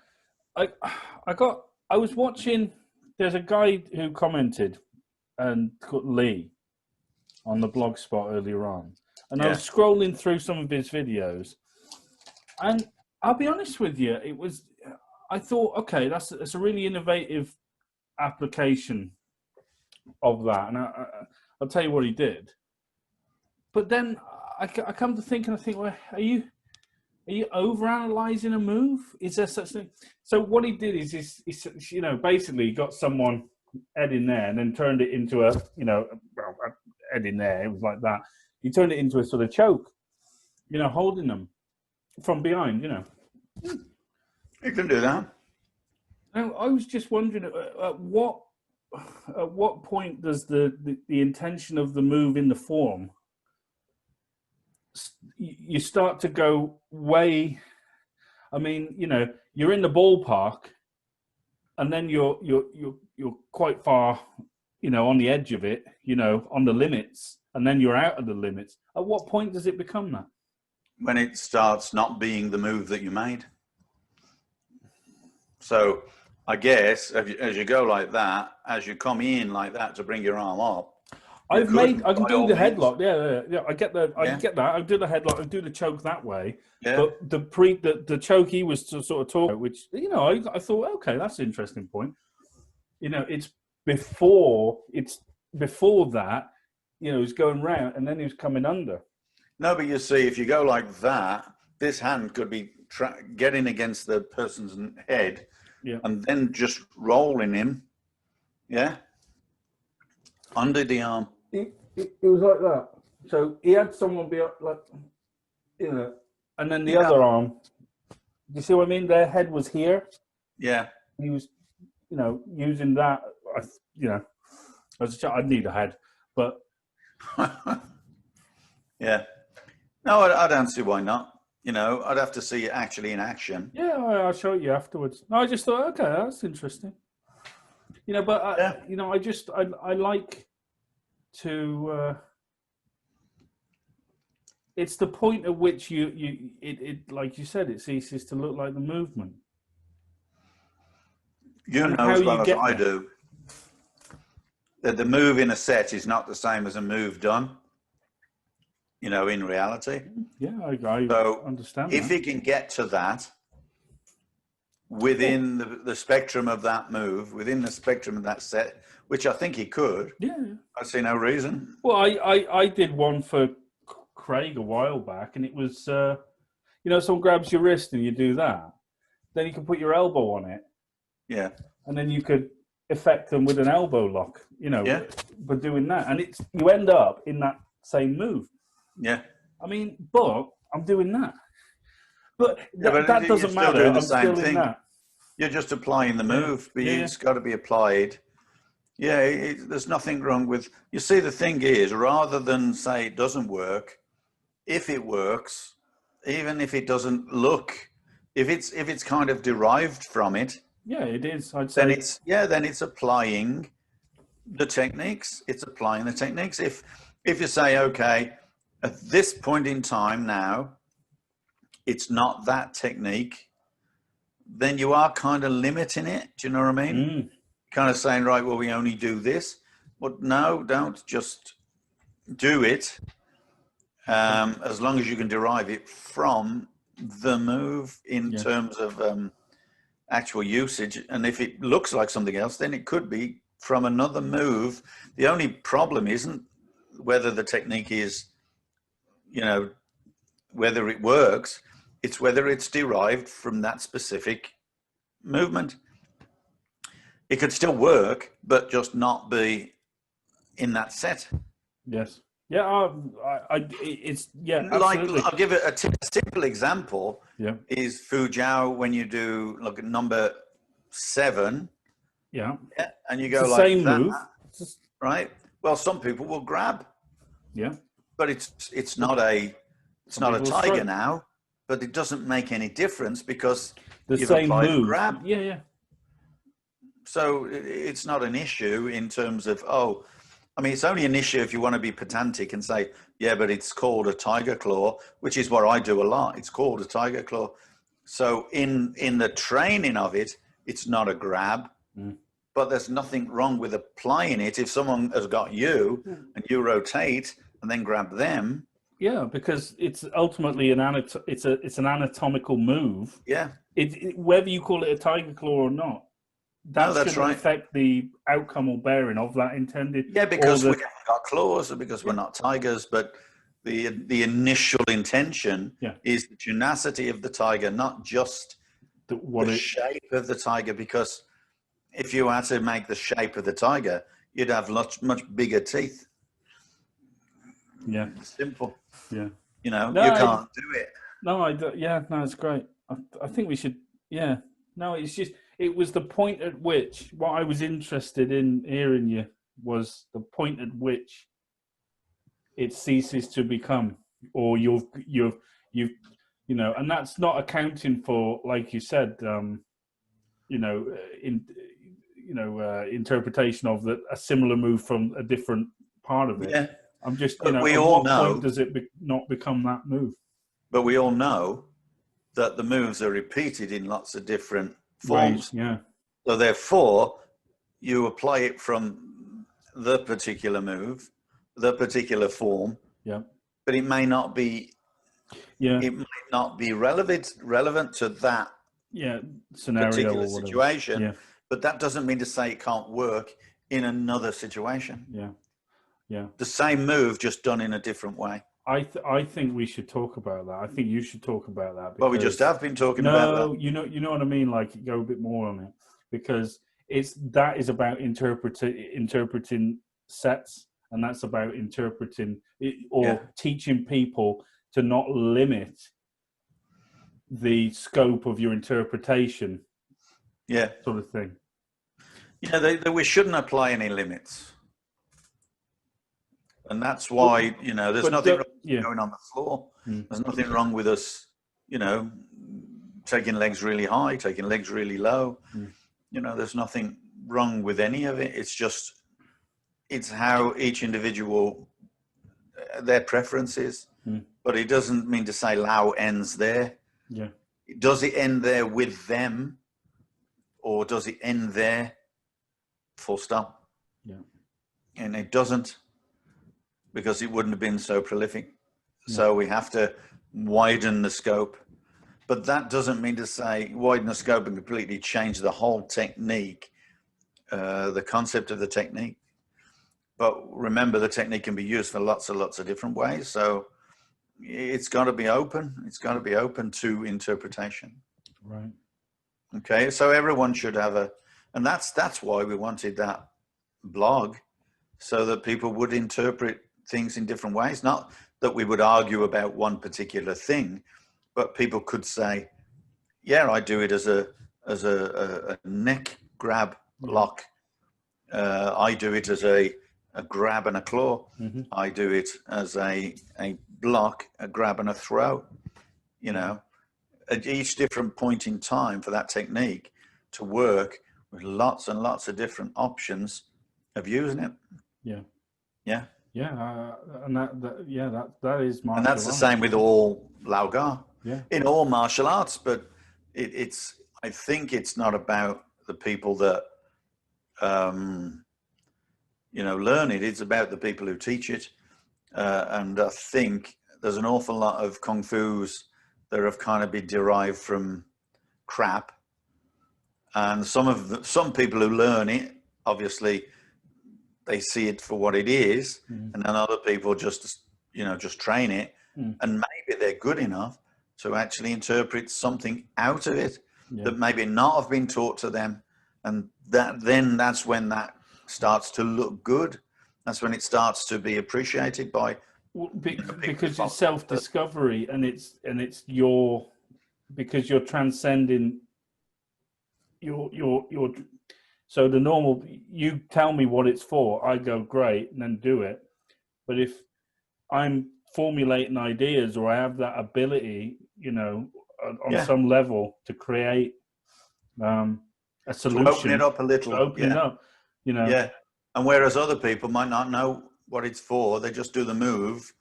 I was watching, there's a guy who commented, and called Lee, on the blog spot earlier on. And I was scrolling through some of his videos, and I'll be honest with you, I thought, okay, that's a really innovative application of that, and I'll tell you what he did. But then I come to think, and I think, well, are you overanalyzing a move? Is there such thing? So what he did is you know, basically got someone head in there and then turned it into a, you know, head in there. It was like that. He turned it into a sort of choke, you know, holding them from behind, you know. You can do that. Now, I was just wondering, at what point does the intention of the move in the form, you start to go way, I mean, you know, you're in the ballpark, and then you're quite far, you know, on the edge of it, you know, on the limits, and then you're out of the limits. At what point does it become that? When it starts not being the move that you made. So I guess as you go like that, as you come in like that to bring your arm up, I can do the headlock. Yeah. I get that. I get that. I do the headlock. I do the choke that way. Yeah. But the choke he was to sort of talk about, which, you know, I thought, okay, that's an interesting point. You know, it's before that, you know, he's going round and then he was coming under. No, but you see, if you go like that, this hand could be getting against the person's head, and then just rolling him, under the arm. It was like that. So he had someone be like, you know, and then the other arm. You see what I mean? Their head was here. Yeah. He was, you know, using that. You know, as a child, I'd need a head, but yeah. No, I don't see why not. You know, I'd have to see it actually in action. Yeah, I'll show it you afterwards. No, I just thought, okay, that's interesting. You know, but you know, I like to. It's the point at which it like you said, it ceases to look like the movement. You know as well as I do that the move in a set is not the same as a move done. You know, in reality. Yeah, I understand. If he can get to that within the spectrum of that move, within the spectrum of that set, which I think he could. Yeah. I see no reason. Well, I did one for Craig a while back, and it was, you know, someone grabs your wrist and you do that. Then you can put your elbow on it. Yeah. And then you could affect them with an elbow lock, you know, by doing that. And you end up in that same move. Yeah. I mean, but I'm doing that. But but that doesn't matter. Doing the I'm same still thing. in that. You're just applying the move, but it's got to be applied. Yeah, there's nothing wrong with. You see, the thing is, rather than say it doesn't work, if it works, even if it doesn't look, if it's kind of derived from it. Yeah, it is. I'd say. Then it's applying the techniques. It's applying the techniques. If you say, okay, at this point in time now, it's not that technique, then you are kind of limiting it. Do you know what I mean? Kind of saying, right, well, we only do this. But no, don't just do it as long as you can derive it from the move in terms of actual usage. And if it looks like something else, then it could be from another move. The only problem isn't whether the technique is, you know, whether it works. It's whether it's derived from that specific movement. It could still work, but just not be in that set. Yes. Yeah. It's Like, absolutely. I'll give it a simple example. Yeah. Is Fujao when you do look at number 7. Yeah. Yeah, and you It's go the like same that, move. right? Well, some people will grab. Yeah. But it's not a people tiger strike. now. But it doesn't make any difference because The you've same applied a move. grab. Yeah, yeah. So it's not an issue in terms of, I mean, it's only an issue if you want to be pedantic and say, yeah, but it's called a tiger claw, which is what I do a lot. It's called a tiger claw. So in the training of it, it's not a grab, but there's nothing wrong with applying it. If someone has got you and you rotate and then grab them. Yeah, because it's ultimately an anatomical move. Yeah. Whether you call it a tiger claw or not, that that's shouldn't right. affect the outcome or bearing of that intended. Yeah, because we haven't got claws, or because we're not tigers, but the initial intention is the tenacity of the tiger, not just the shape of the tiger. Because if you had to make the shape of the tiger, you'd have much bigger teeth. Yeah. Simple. Yeah. You know, you can't do it. No, I don't. Yeah, no, it's great. I think we should. Yeah. No, it's just. It was the point at which what I was interested in hearing you was the point at which it ceases to become, or you've and that's not accounting for, like you said, interpretation of a similar move from a different part of it. Yeah. I'm just, But we at all what know, point does it not become that move? But we all know that the moves are repeated in lots of different forms. Right, yeah. So therefore, you apply it from the particular move, the particular form. Yeah. But it may not be. Yeah. It might not be relevant to that. Scenario particular or whatever. situation. Yeah. But that doesn't mean to say it can't work in another situation. Yeah. Yeah. The same move, just done in a different way. I think we should talk about that. I think you should talk about that. Well, we just have been talking about that. You know what I mean. Like, go a bit more on it, because that is about interpreting sets, and that's about interpreting or teaching people to not limit the scope of your interpretation. Yeah, sort of thing. Yeah, we shouldn't apply any limits. And that's why, there's nothing wrong with going on the floor. There's nothing wrong with us, taking legs really high, taking legs really low. There's nothing wrong with any of it. It's how each individual, their preferences. But it doesn't mean to say Lau ends there. Yeah. Does it end there with them? Or does it end there, full stop? Yeah. And it doesn't, because it wouldn't have been so prolific. So we have to widen the scope. But that doesn't mean to say widen the scope and completely change the whole technique, the concept of the technique. But remember, the technique can be used for lots of different ways. So it's got to be open. It's got to be open to interpretation. Right. Okay, so everyone should have and that's why we wanted that blog, so that people would interpret things in different ways. Not that we would argue about one particular thing, but people could say, yeah, I do it as a neck grab lock. I do it as a grab and a claw. I do it as a block, a grab and a throw. At each different point in time for that technique to work, with lots and lots of different options of using it. Yeah. Yeah. Yeah. And that is martial And that's the arts. same with all Lau Gar. Yeah. In all martial arts, but I think it's not about the people that, learn it. It's about the people who teach it. And I think there's an awful lot of Kung Fu's that have kind of been derived from crap. And some people who learn it, obviously, they see it for what it is. And then other people just train it and maybe they're good enough to actually interpret something out of it that maybe not have been taught to them, and that's when that starts to look good. That's when it starts to be appreciated by because it's self-discovery, and it's because you're transcending your so the normal, you tell me what it's for, I go great and then do it. But if I'm formulating ideas, or I have that ability, on some level to create a solution, to open it up a little, open it up, Yeah, and whereas other people might not know what it's for, they just do the move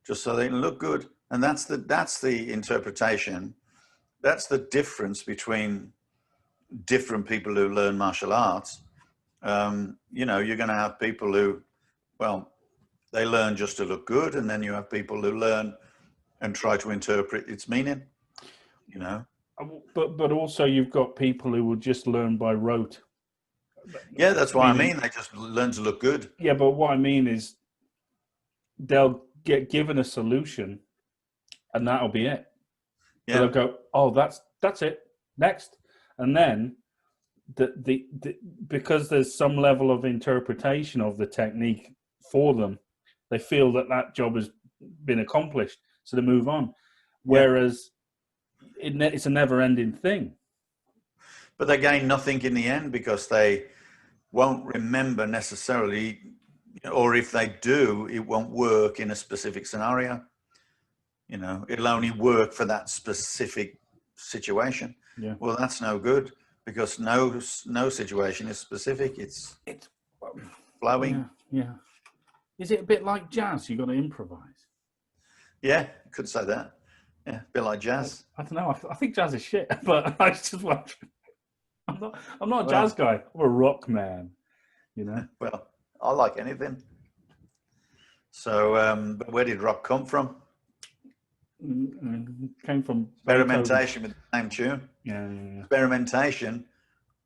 just so they can look good, and that's the interpretation. That's the difference between different people who learn martial arts. You're going to have people who, they learn just to look good, and then you have people who learn and try to interpret its meaning. But also you've got people who will just learn by rote. Yeah, that's what I mean. They just learn to look good. Yeah, but what I mean is they'll get given a solution, and that'll be it. Yeah. So they'll go, oh, that's it. Next. And then because there's some level of interpretation of the technique for them, they feel that job has been accomplished, so they move on. Whereas it's a never-ending thing. But they gain nothing in the end, because they won't remember necessarily, or if they do, it won't work in a specific scenario. It'll only work for that specific situation. Yeah. Well, that's no good, because no situation is specific. It's flowing. Yeah. Is it a bit like jazz? You got to improvise. Yeah, you could say that. Yeah, a bit like jazz. I don't know. I think jazz is shit, but I just want. I'm not a jazz guy. I'm a rock man. Well, I like anything. So, but where did rock come from? Came from experimentation with the same tune. Yeah. Experimentation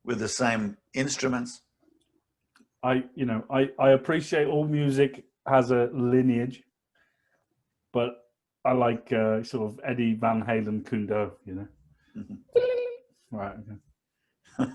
with the same instruments. I appreciate all music has a lineage, but I like sort of Eddie Van Halen Kundo. Mm-hmm. Right. Okay.